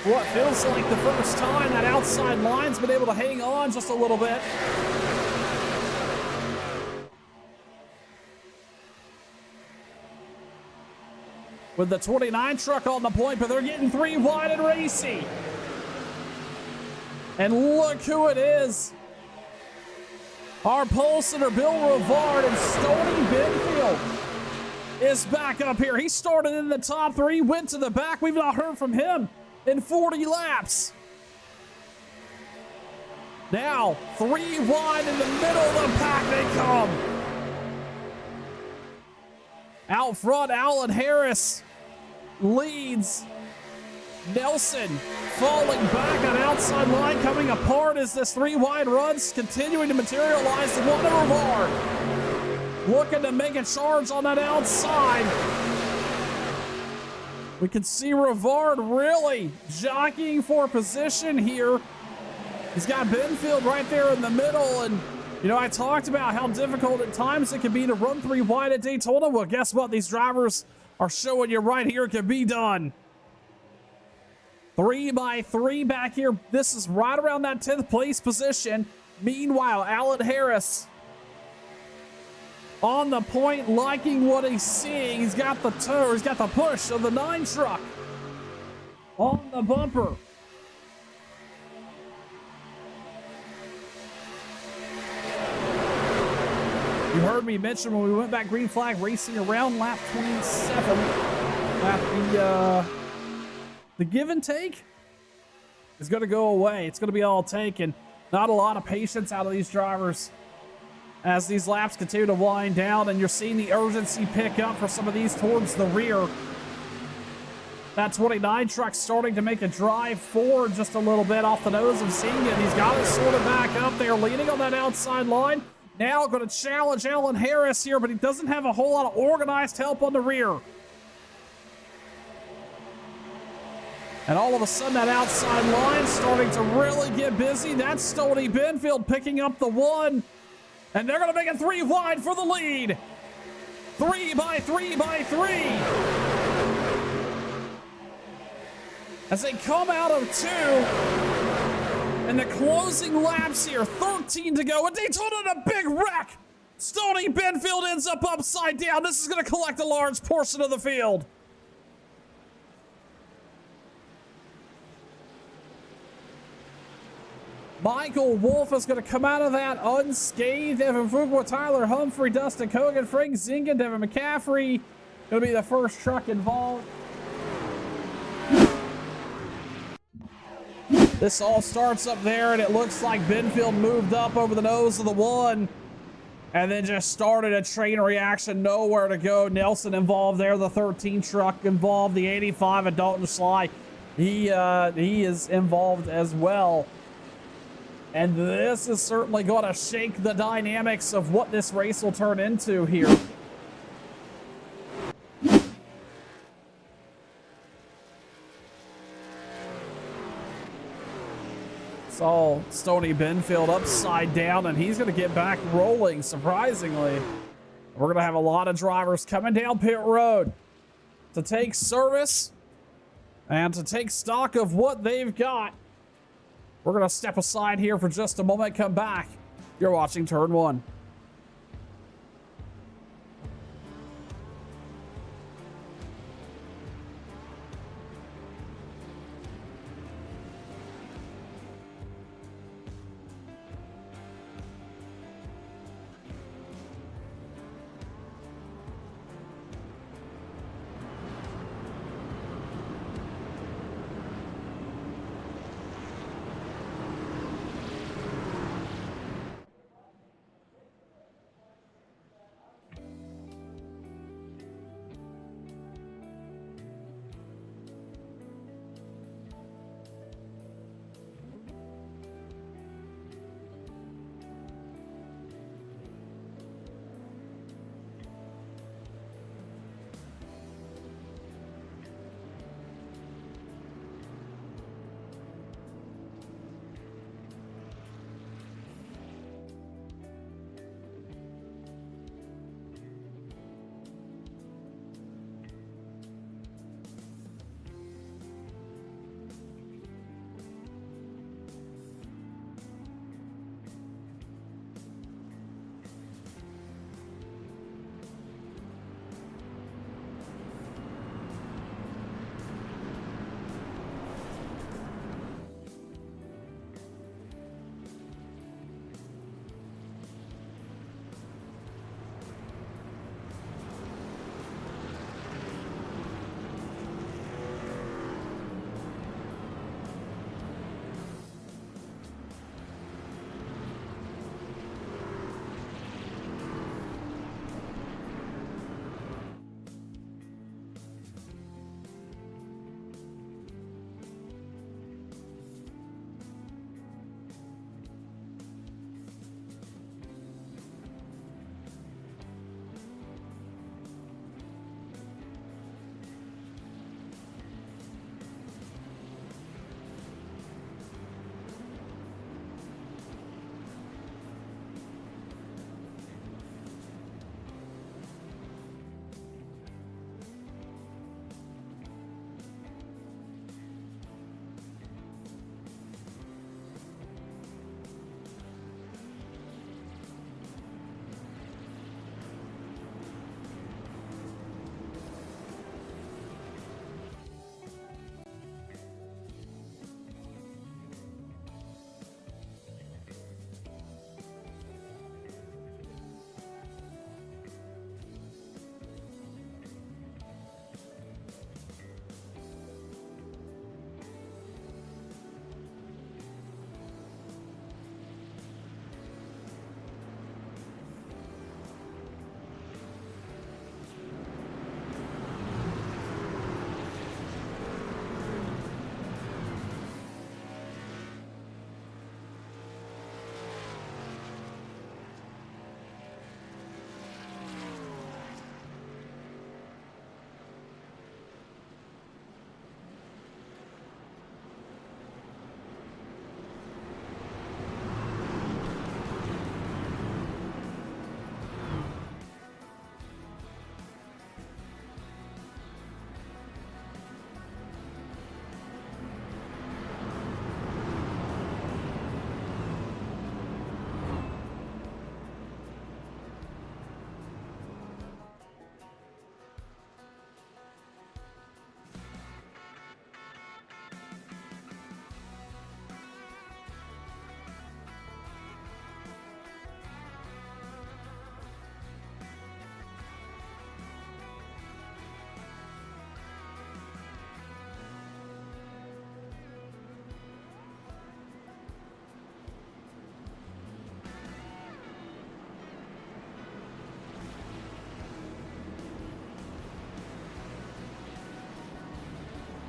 what feels like the first time that outside line's been able to hang on just a little bit. With the 29 truck on the point, but they're getting 3 wide and racy. And look who it is. Our pole sitter, Bill Rivard, and Stony Benfield is back up here. He started in the top 3, went to the back. We've not heard from him in 40 laps. Now, 3 wide in the middle of the pack they come. Out front, Alan Harris leads. Nelson falling back on outside line, coming apart as this 3 wide runs continuing to materialize. The one over Rivard looking to make a charge on that outside. We can see Rivard really jockeying for position here. He's got Benfield right there in the middle, and you know, I talked about how difficult at times it can be to run 3 wide at Daytona. Well, guess what? These drivers are showing you right here it can be done. 3 by 3 back here. This is right around that 10th place position. Meanwhile, Alan Harris on the point, liking what he's seeing. He's got the toe, he's got the push of the 9 truck on the bumper. You heard me mention when we went back green flag racing around lap 27 that the give and take is going to go away. It's going to be all taken. Not a lot of patience out of these drivers as these laps continue to wind down, and you're seeing the urgency pick up for some of these towards the rear. That 29 truck starting to make a drive forward just a little bit off the nose of Zinga. He's got it sort of back up there, leaning on that outside line. Now going to challenge Alan Harris here, but he doesn't have a whole lot of organized help on the rear. And all of a sudden, that outside line starting to really get busy. That's Stony Benfield picking up the 1. And they're going to make it 3 wide for the lead. 3 by 3 by 3. As they come out of 2. And the closing laps here, 13 to go. And Daytona in a big wreck. Stony Benfield ends up upside down. This is going to collect a large portion of the field. Michael Wolf is going to come out of that unscathed. Evan Fuqua, Tyler Humphrey, Dustin Kogan, Frank Zinga, Devin McCaffrey. Going to be the first truck involved. This all starts up there, and it looks like Benfield moved up over the nose of the 1 and then just started a train reaction. Nowhere to go. Nelson involved there. The 13 truck involved. The 85 at Dalton Schley. He is involved as well. And this is certainly going to shake the dynamics of what this race will turn into here. It's all Stony Benfield upside down, and he's going to get back rolling, surprisingly. We're going to have a lot of drivers coming down pit road to take service and to take stock of what they've got. We're going to step aside here for just a moment, come back. You're watching Turn 1.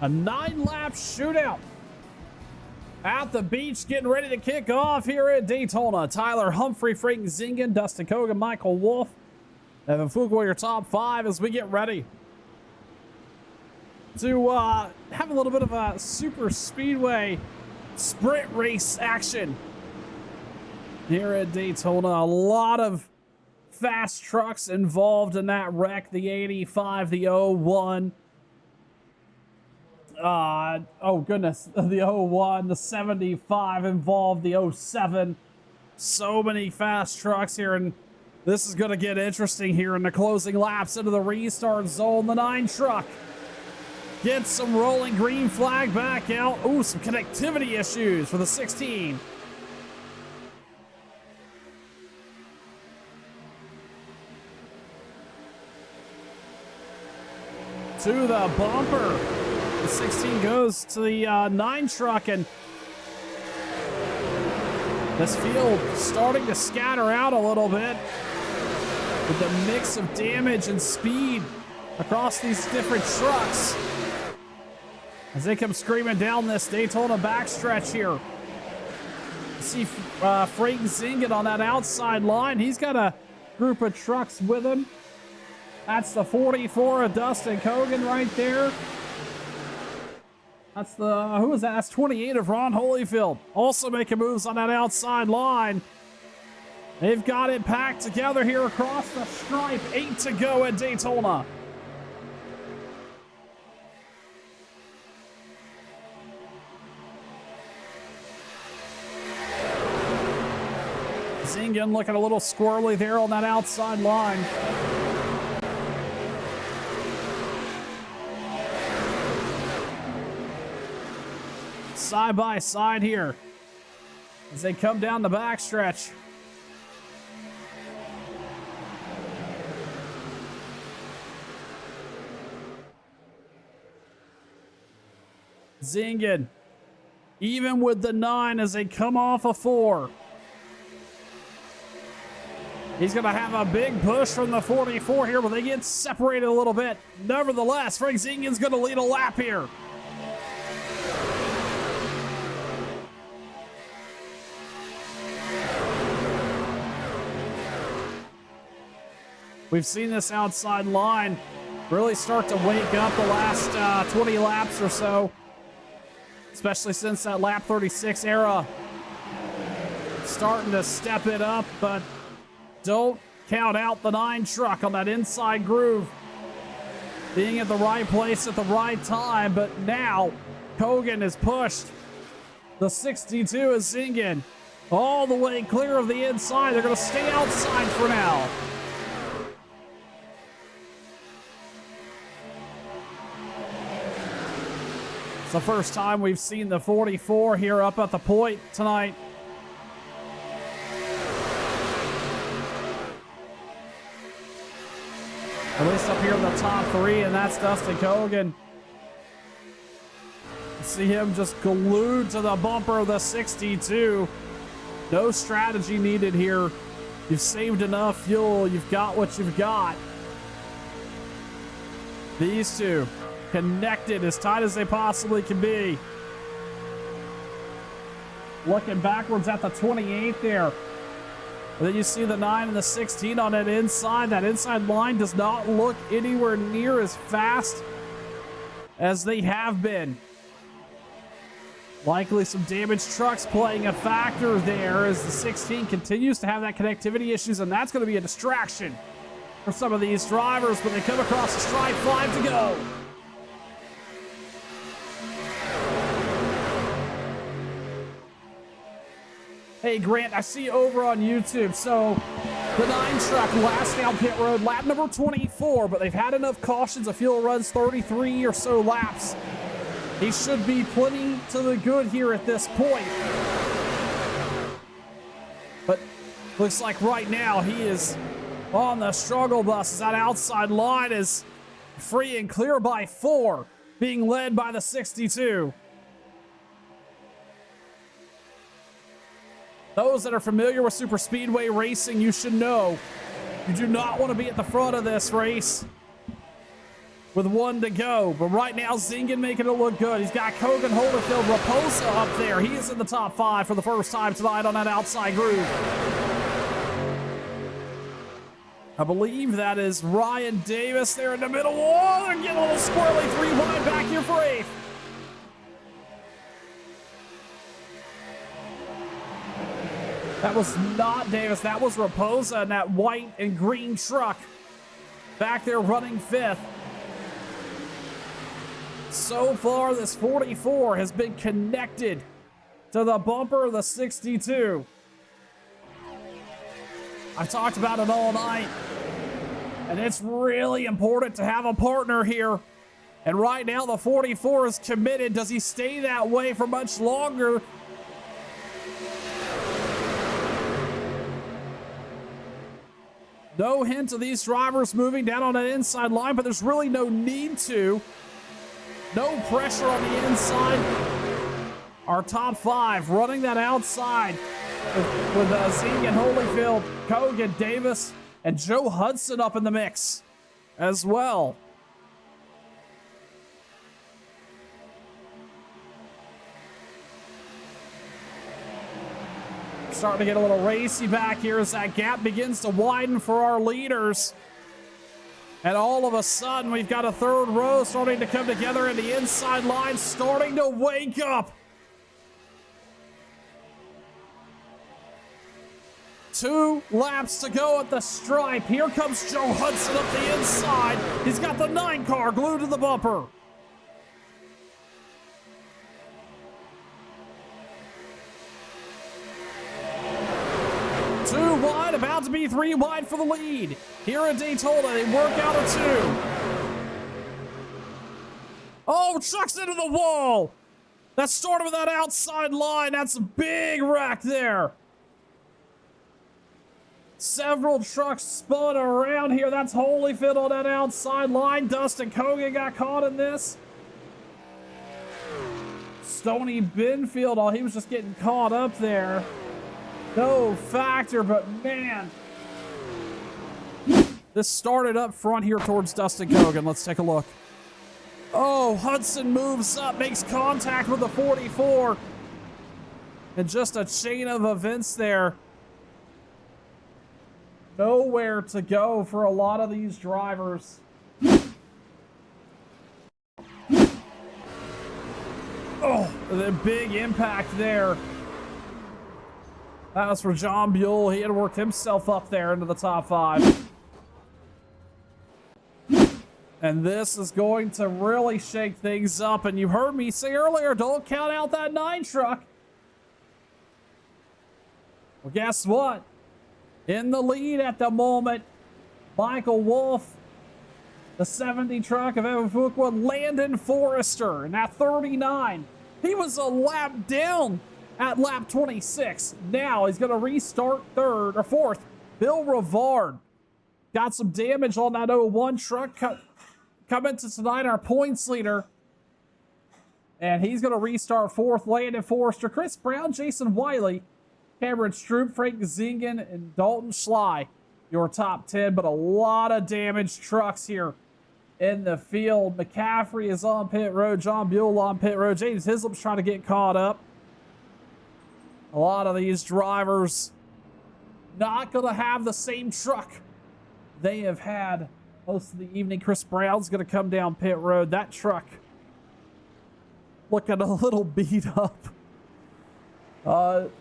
A 9-lap shootout at the beach, getting ready to kick off here at Daytona. Tyler Humphrey, Frank Zingen, Dustin Kogan, Michael Wolf, Evan Fuqua, your top 5 as we get ready to have a little bit of a super speedway sprint race action here at Daytona. A lot of fast trucks involved in that wreck. The 85, the 01. Oh goodness, the 01, the 75 involved, the 07. So many fast trucks here, and this is going to get interesting here in the closing laps into the restart zone. The 9 truck gets some rolling green flag back out. Ooh, some connectivity issues for the 16. To the bumper. The 16 goes to the 9 truck, and this field starting to scatter out a little bit with the mix of damage and speed across these different trucks as they come screaming down this Daytona backstretch here. You see Frank Zingen on that outside line. He's got a group of trucks with him. That's the 44 of Dustin Kogan right there. That's the, who was that? That's 28 of Ron Holyfield. Also making moves on that outside line. They've got it packed together here across the stripe. 8 to go at Daytona. Zingen looking a little squirrely there on that outside line. Side by side here as they come down the backstretch. Zingen, even with the 9 as they come off a 4. He's going to have a big push from the 44 here, but they get separated a little bit. Nevertheless, Frank Zingen's going to lead a lap here. We've seen this outside line really start to wake up the last 20 laps or so, especially since that lap 36 era. Starting to step it up, but don't count out the 9 truck on that inside groove. Being at the right place at the right time, but now Kogan is pushed. The 62 is Zingen all the way clear of the inside. They're going to stay outside for now. It's the first time we've seen the 44 here up at the point tonight. At least up here in the top 3, and that's Dustin Kogan. You see him just glued to the bumper of the 62. No strategy needed here. You've saved enough fuel. You've got what you've got. These two connected as tight as they possibly can be. Looking backwards at the 28 there. And then you see the 9 and the 16 on that inside. That inside line does not look anywhere near as fast as they have been. Likely some damaged trucks playing a factor there as the 16 continues to have that connectivity issues, and that's going to be a distraction for some of these drivers when they come across the stripe. 5 to go. Hey, Grant, I see you over on YouTube. So the 9 truck last down pit road, lap number 24, but they've had enough cautions. A fuel runs 33 or so laps. He should be plenty to the good here at this point. But looks like right now he is on the struggle bus. That outside line is free and clear by 4, being led by the 62. Those that are familiar with super speedway racing, you should know you do not want to be at the front of this race. with 1 to go. But right now, Zingen making it look good. He's got Kogan, Holyfield, Raposa up there. He is in the top 5 for the first time tonight on that outside groove. I believe that is Ryan Davis there in the middle. Oh, they're getting a little squirrely. 3 wide back here for 8th. That was not Davis. That was Raposa in that white and green truck. Back there running 5th. So far, this 44 has been connected to the bumper of the 62. I've talked about it all night. And it's really important to have a partner here. And right now, the 44 is committed. Does he stay that way for much longer? No hint of these drivers moving down on that inside line, but there's really no need to. No pressure on the inside. Our top 5 running that outside with Zingen, Holyfield, Kogan, Davis, and Joe Hudson up in the mix as well. Starting to get a little racy back here as that gap begins to widen for our leaders. And all of a sudden, we've got a 3rd row starting to come together, and the inside line starting to wake up. 2 laps to go at the stripe. Here comes Joe Hudson up the inside. He's got the 9 car glued to the bumper. Two wide, about to be 3 wide for the lead. Here at Daytona, they work out a 2. Oh, trucks into the wall. That started with that outside line. That's a big wreck there. Several trucks spun around here. That's Holyfield on that outside line. Dustin Kogan got caught in this. Stoney Binfield, oh, he was just getting caught up there. No factor, but man. This started up front here towards Dustin Kogan. Let's take a look. Oh, Hudson moves up, makes contact with the 44. And just a chain of events there. Nowhere to go for a lot of these drivers. Oh, the big impact there. That was for John Buell. He had worked himself up there into the top 5. And this is going to really shake things up. And you heard me say earlier, don't count out that 9 truck. Well, guess what? In the lead at the moment, Michael Wolf, the 70 truck of Evan Fuqua, Landon Forrester in that 39. He was a lap down at lap 26. Now he's going to restart 3rd or 4th. Bill Rivard got some damage on that 01 truck. Coming to tonight, our points leader. And he's going to restart 4th. Landon Forrester, Chris Brown, Jason Wiley, Cameron Stroop, Frank Zingen, and Dalton Schley, your top 10. But a lot of damaged trucks here in the field. McCaffrey is on pit road. John Buell on pit road. James Hislop's trying to get caught up. A lot of these drivers not going to have the same truck they have had most of the evening. Chris Brown's going to come down pit road. That truck looking a little beat up.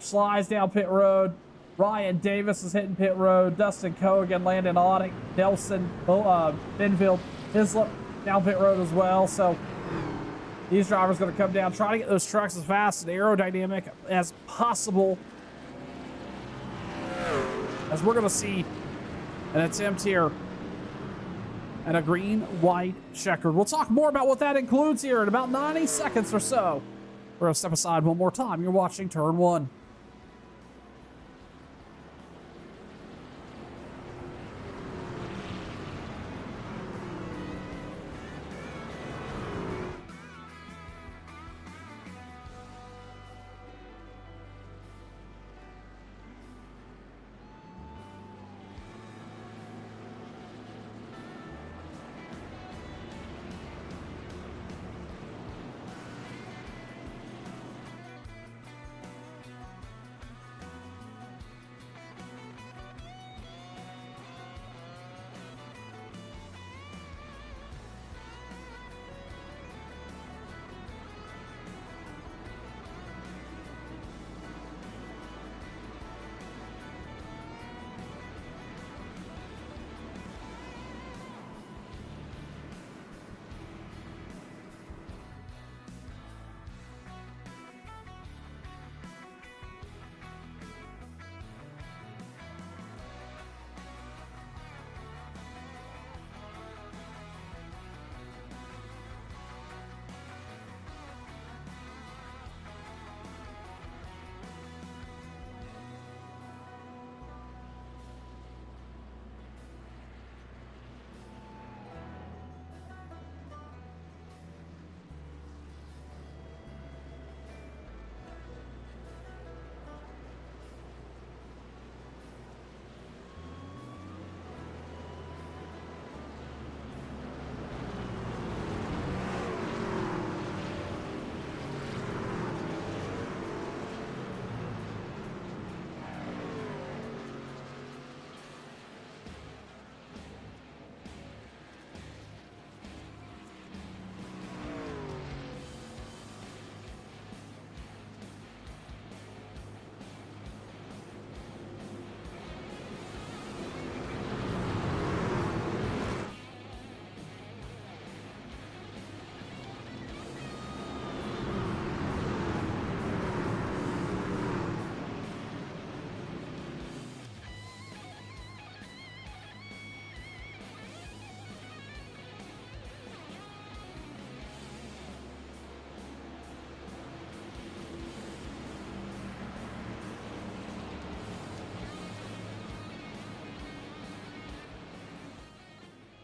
Slides down pit road. Ryan Davis is hitting pit road. Dustin Kogan, Landon Audick, Nelson, Benfield, Hislop down pit road as well. So these drivers going to come down, try to get those trucks as fast and aerodynamic as possible. As we're going to see an attempt here at a green, white, checkered. We'll talk more about what that includes here in about 90 seconds or so. We're going to step aside one more time. You're watching Turn 1.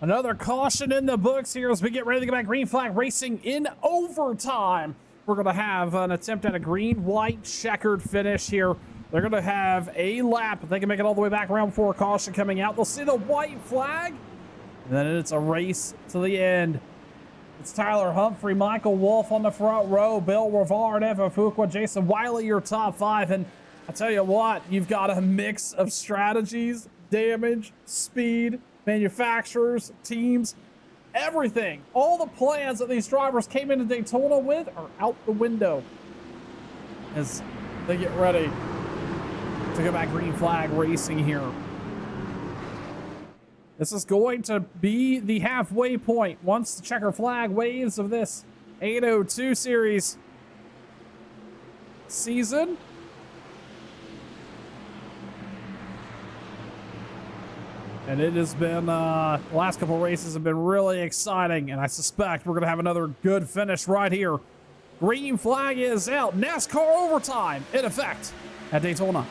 Another caution in the books here as we get ready to go back green flag racing in overtime. We're going to have an attempt at a green-white checkered finish here. They're going to have a lap. If they can make it all the way back around before a caution coming out, they'll see the white flag. And then it's a race to the end. It's Tyler Humphrey, Michael Wolf on the front row, Bill Rivard, Evan Fuqua, Jason Wiley, your top five. And I tell you what, you've got a mix of strategies, damage, speed, manufacturers, teams, everything. All the plans that these drivers came into Daytona with are out the window as they get ready to go back green flag racing here. This is going to be the halfway point once the checker flag waves of this 802 series season. And it has been, the last couple races have been really exciting, and I suspect we're going to have another good finish right here. Green flag is out. NASCAR overtime in effect at Daytona.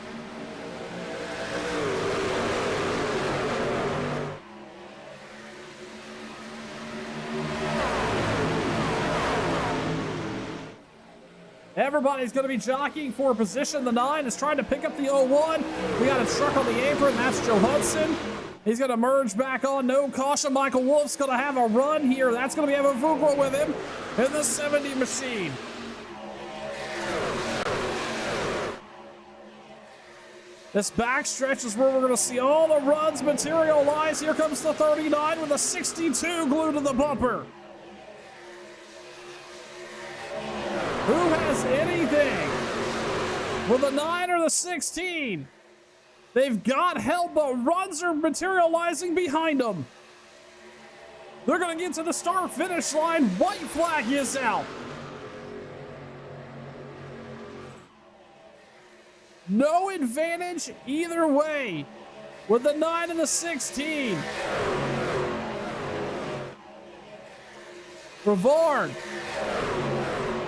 Everybody's going to be jockeying for position. The 9 is trying to pick up the 01. We got a truck on the apron. That's Joe Hudson. He's going to merge back on. No caution. Michael Wolf's going to have a run here. That's going to be Evan Fuqua with him in the 70 machine. This backstretch is where we're going to see all the runs materialize. Here comes the 39 with a 62 glued to the bumper. Who has anything? Will the 9 or the 16? They've got help, but runs are materializing behind them. They're going to get to the start-finish line. White flag is out. No advantage either way with the 9 and the 16. Rivard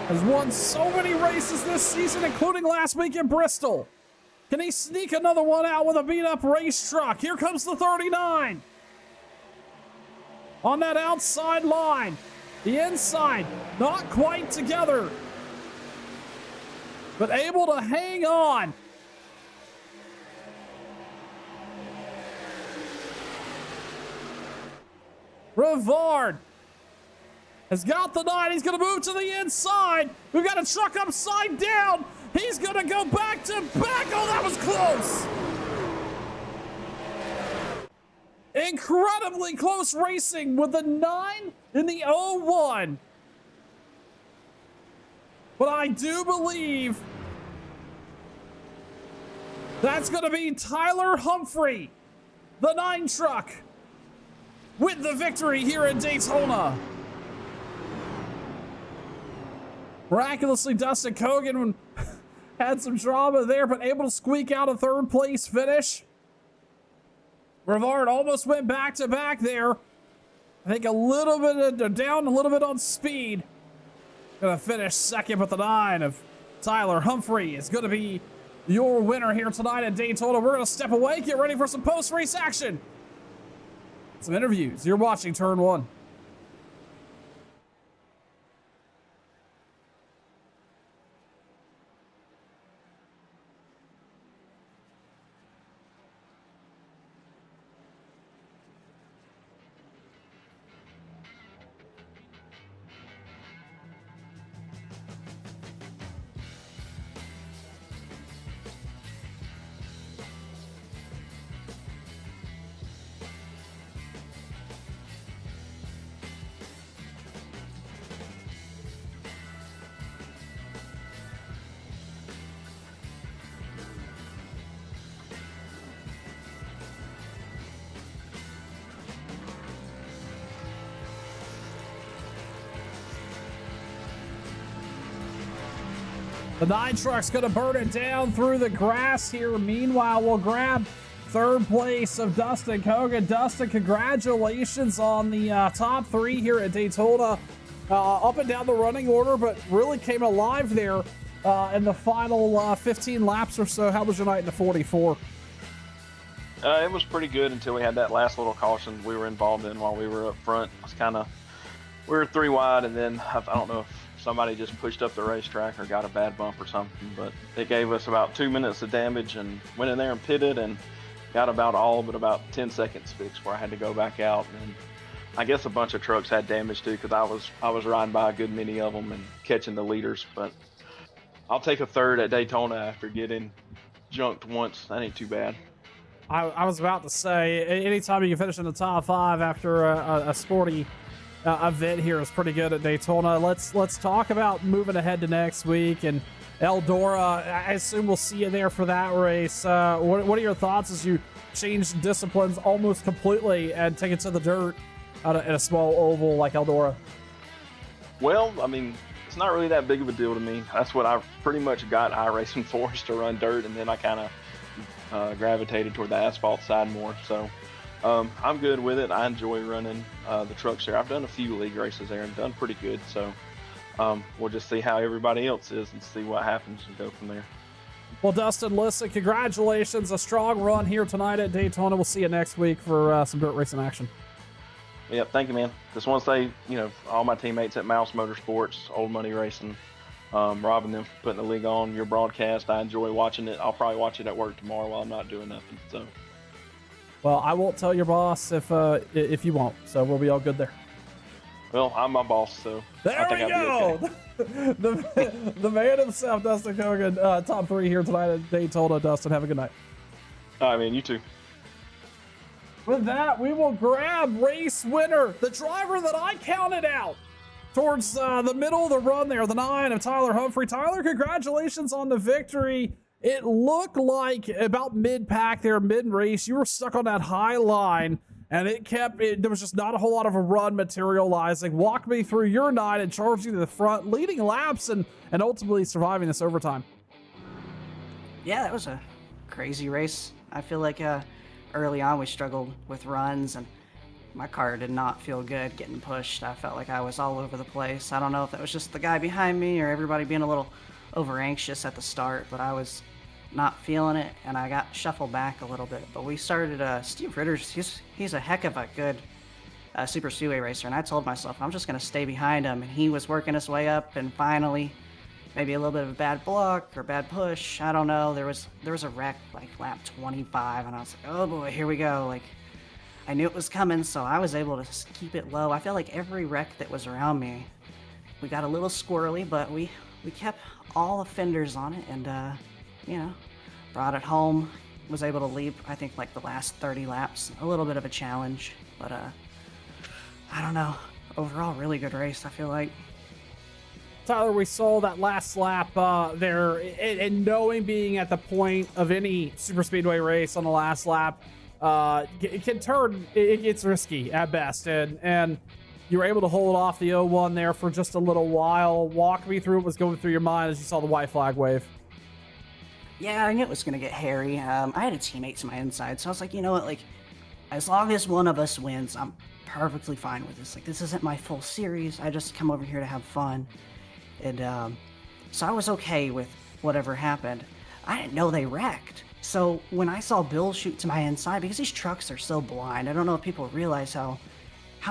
has won so many races this season, including last week in Bristol. Can he sneak another one out with a beat-up race truck? Here comes the 39. On that outside line. The inside, not quite together, but able to hang on. Rivard has got the 9. He's going to move to the inside. We've got a truck upside down. He's going to go back to back. Oh, that was close. Incredibly close racing with the 9 in the 01. But I do believe that's going to be Tyler Humphrey, the 9 truck, with the victory here in Daytona. Miraculously, Dustin Kogan had some drama there, but able to squeak out a third place finish. Rivard almost went back to back there. I think a little bit down, a little bit on speed. Gonna finish second, but the 9 of Tyler Humphrey is gonna be your winner here tonight at Daytona. We're gonna step away, get ready for some post-race action. Some interviews. You're watching Turn 1. The 9 truck's gonna burn it down through the grass here. Meanwhile, we'll grab third place of Dustin Kogan. Dustin, congratulations on the top 3 here at Daytona. Up and down the running order, but really came alive there in the final 15 laps or so. How was your night in the 44? It was pretty good until we had that last little caution we were involved in while we were up front. It was we were 3 wide, and then I don't know if somebody just pushed up the racetrack or got a bad bump or something, but it gave us about 2 minutes of damage and went in there and pitted and got about 10 seconds fixed where I had to go back out. And I guess a bunch of trucks had damage too, because I was riding by a good many of them and catching the leaders. But I'll take a third at Daytona after getting junked once. That ain't too bad. I was about to say, anytime you can finish in the top 5 after a sporty event here is pretty good at Daytona. Let's talk about moving ahead to next week and Eldora. I assume we'll see you there for that race. What are your thoughts as you change disciplines almost completely and take it to the dirt in a small oval like Eldora? Well, I mean, it's not really that big of a deal to me. That's what I pretty much got iRacing for, is to run dirt, and then I kind of gravitated toward the asphalt side more. So I'm good with it. I enjoy running the trucks there. I've done a few league races there and done pretty good. So we'll just see how everybody else is and see what happens and go from there. Well, Dustin, listen, congratulations. A strong run here tonight at Daytona. We'll see you next week for some dirt racing action. Yep, thank you, man. Just want to say, all my teammates at Mouse Motorsports, Old Money Racing, Rob and them putting the league on your broadcast. I enjoy watching it. I'll probably watch it at work tomorrow while I'm not doing nothing. So, well, I won't tell your boss if you won't. So we'll be all good there. Well, I'm my boss, so there I think we I'll go. be okay. the man himself, Dustin Kogan, top 3 here tonight at Daytona. Dustin, have a good night. All right, man. You too. With that, we will grab race winner, the driver that I counted out towards the middle of the run there, the 9 of Tyler Humphrey. Tyler, congratulations on the victory. It looked like about mid-pack there, mid-race, you were stuck on that high line, and there was just not a whole lot of a run materializing. Walk me through your 9 and charging to the front, leading laps, and ultimately surviving this overtime. Yeah, that was a crazy race. I feel like early on we struggled with runs, and my car did not feel good getting pushed. I felt like I was all over the place. I don't know if that was just the guy behind me or everybody being a little over anxious at the start, but I was not feeling it, and I got shuffled back a little bit. But we started, Steve Ritter's, he's a heck of a good super speedway racer, and I told myself I'm just going to stay behind him, and he was working his way up, and finally, maybe a little bit of a bad block or bad push, I don't know, there was a wreck like lap 25, and I was like, oh boy, here we go. Like, I knew it was coming, so I was able to keep it low. I felt like every wreck that was around me, we got a little squirrely, but we kept all the fenders on it, and brought it home. Was able to leap, I think, like the last 30 laps. A little bit of a challenge, but I don't know. Overall, really good race, I feel like. Tyler, we saw that last lap there, and knowing being at the point of any super speedway race on the last lap, it can turn, it gets risky at best, and you were able to hold off the 0-1 there for just a little while. Walk me through what was going through your mind as you saw the white flag wave. Yeah, I knew it was going to get hairy. I had a teammate to my inside, so I was like, you know what, like, as long as one of us wins, I'm perfectly fine with this. Like, this isn't my full series. I just come over here to have fun. And so I was okay with whatever happened. I didn't know they wrecked. So when I saw Bill shoot to my inside, because these trucks are so blind, I don't know if people realize how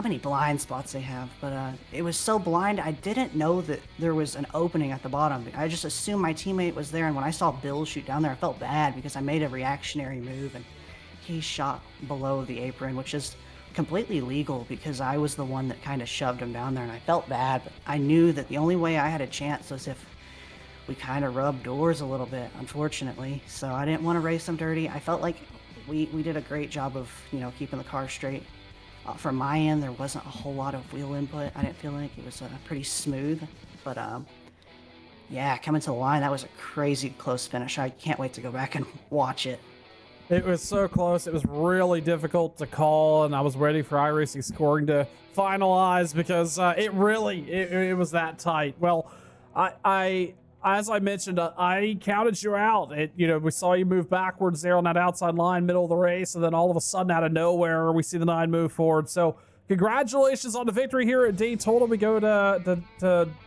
many blind spots they have, but it was so blind, I didn't know that there was an opening at the bottom. I just assumed my teammate was there, and when I saw Bill shoot down there, I felt bad because I made a reactionary move, and he shot below the apron, which is completely legal because I was the one that kind of shoved him down there, and I felt bad, but I knew that the only way I had a chance was if we kind of rubbed doors a little bit, unfortunately. So I didn't want to race them dirty. I felt like we did a great job of, keeping the car straight. From my end, there wasn't a whole lot of wheel input. I didn't feel like it was pretty smooth, but yeah, coming to the line, that was a crazy close finish. I can't wait to go back and watch it. It was so close. It was really difficult to call, and I was waiting for iRacing scoring to finalize because it was that tight. Well, I as I mentioned, I counted you out. We saw you move backwards there on that outside line, middle of the race, and then all of a sudden, out of nowhere, we see the 9 move forward. So, congratulations on the victory here at Daytona. We go to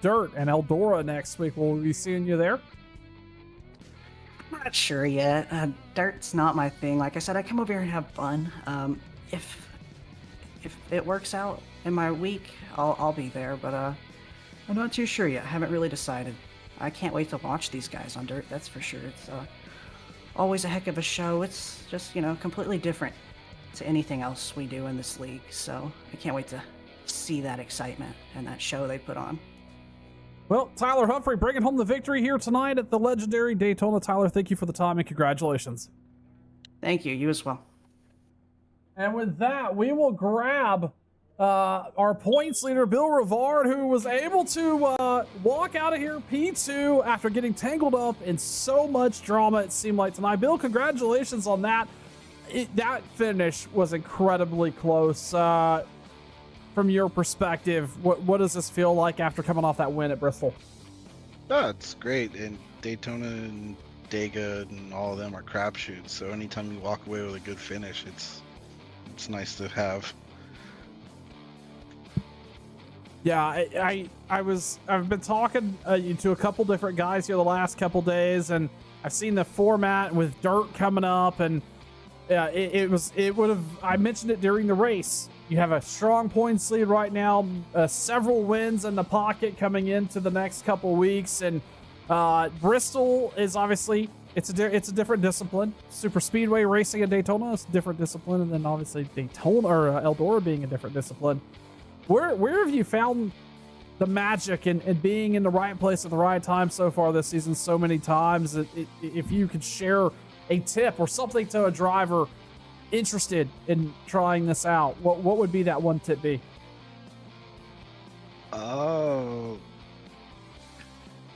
Dirt and Eldora next week. We'll be seeing you there. I'm not sure yet. Dirt's not my thing. Like I said, I come over here and have fun. If it works out in my week, I'll be there. But I'm not too sure yet. I haven't really decided. I can't wait to watch these guys on Dirt. That's for sure. It's always a heck of a show. It's just completely different to anything else we do in this league. So I can't wait to see that excitement and that show they put on. Well, Tyler Humphrey bringing home the victory here tonight at the legendary Daytona. Tyler, thank you for the time and congratulations. Thank you. You as well. And with that, we will grab our points leader, Bill Rivard, who was able to walk out of here P2 after getting tangled up in so much drama, it seemed like tonight. Bill, congratulations on that. That finish was incredibly close. From your perspective, what does this feel like after coming off that win at Bristol? Oh, it's great. And Daytona and Dega and all of them are crapshoots. So anytime you walk away with a good finish, it's nice to have. Yeah, I've been talking to a couple different guys here the last couple days, and I've seen the format with Dirt coming up, and I mentioned it during the race. You have a strong points lead right now, several wins in the pocket coming into the next couple weeks, and Bristol is obviously it's a different discipline. Super speedway racing at Daytona is a different discipline, and then obviously Daytona or Eldora being a different discipline. Where have you found the magic in being in the right place at the right time so far this season so many times? If you could share a tip or something to a driver interested in trying this out, what would be that one tip be? Oh,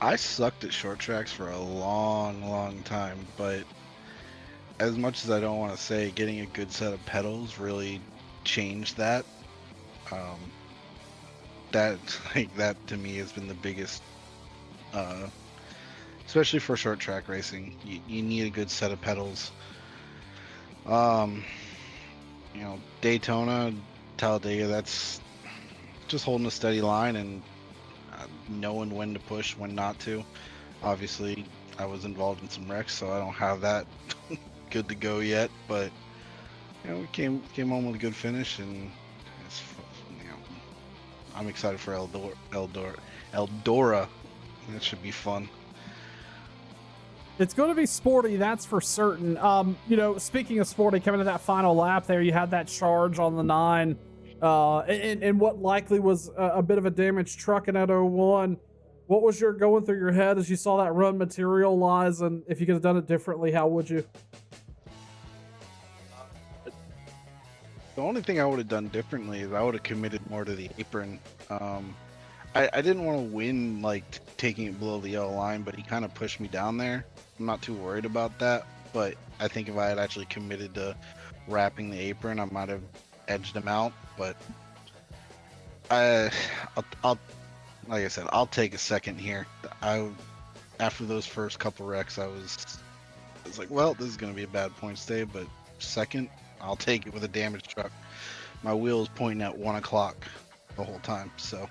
I sucked at short tracks for a long time, but as much as I don't want to say, getting a good set of pedals really changed that. That to me has been the biggest, especially for short track racing. You need a good set of pedals. Daytona, Talladega, that's just holding a steady line and knowing when to push, when not to. Obviously, I was involved in some wrecks, so I don't have that good to go yet. But we came home with a good finish, and it's, I'm excited for Eldora. That should be fun. It's going to be sporty, that's for certain. Speaking of sporty, coming to that final lap there, you had that charge on the 9, and what likely was a bit of a damaged truck in that 01. What was going through your head as you saw that run materialize, and if you could have done it differently, how would you? The only thing I would have done differently is I would have committed more to the apron. I didn't want to win taking it below the yellow line, but he kind of pushed me down there. I'm not too worried about that, but I think if I had actually committed to wrapping the apron, I might have edged him out. But I'll like I said, I'll take a second here. After those first couple wrecks, I was like, well, this is going to be a bad points day, but second, I'll take it with a damaged truck. My wheel is pointing at 1 o'clock the whole time, so.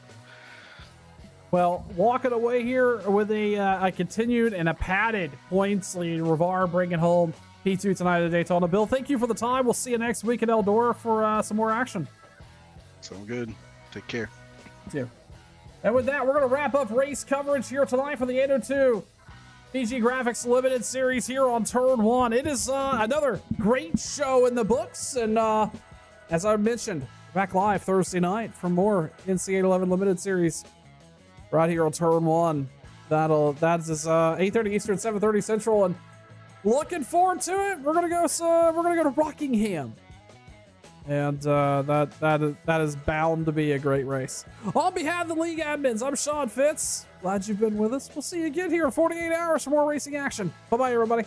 Well, walking away here with a continued and a padded points lead. Rivard bringing home P2 tonight at Daytona. Bill, thank you for the time. We'll see you next week at Eldora for some more action. Sounds good. Take care. See you. And with that, we're going to wrap up race coverage here tonight for the 802 BG Graphix Limited Series here on Turn 1. It is another great show in the books. And as I mentioned, back live Thursday night for more NC811 Limited Series right here on Turn 1. That is 8:30 Eastern, 7:30 Central, and looking forward to it. We're gonna go to Rockingham, and that is bound to be a great race. On behalf of the league admins, I'm Sean Fitz. Glad you've been with us. We'll see you again here in 48 hours for more racing action. Bye bye, everybody.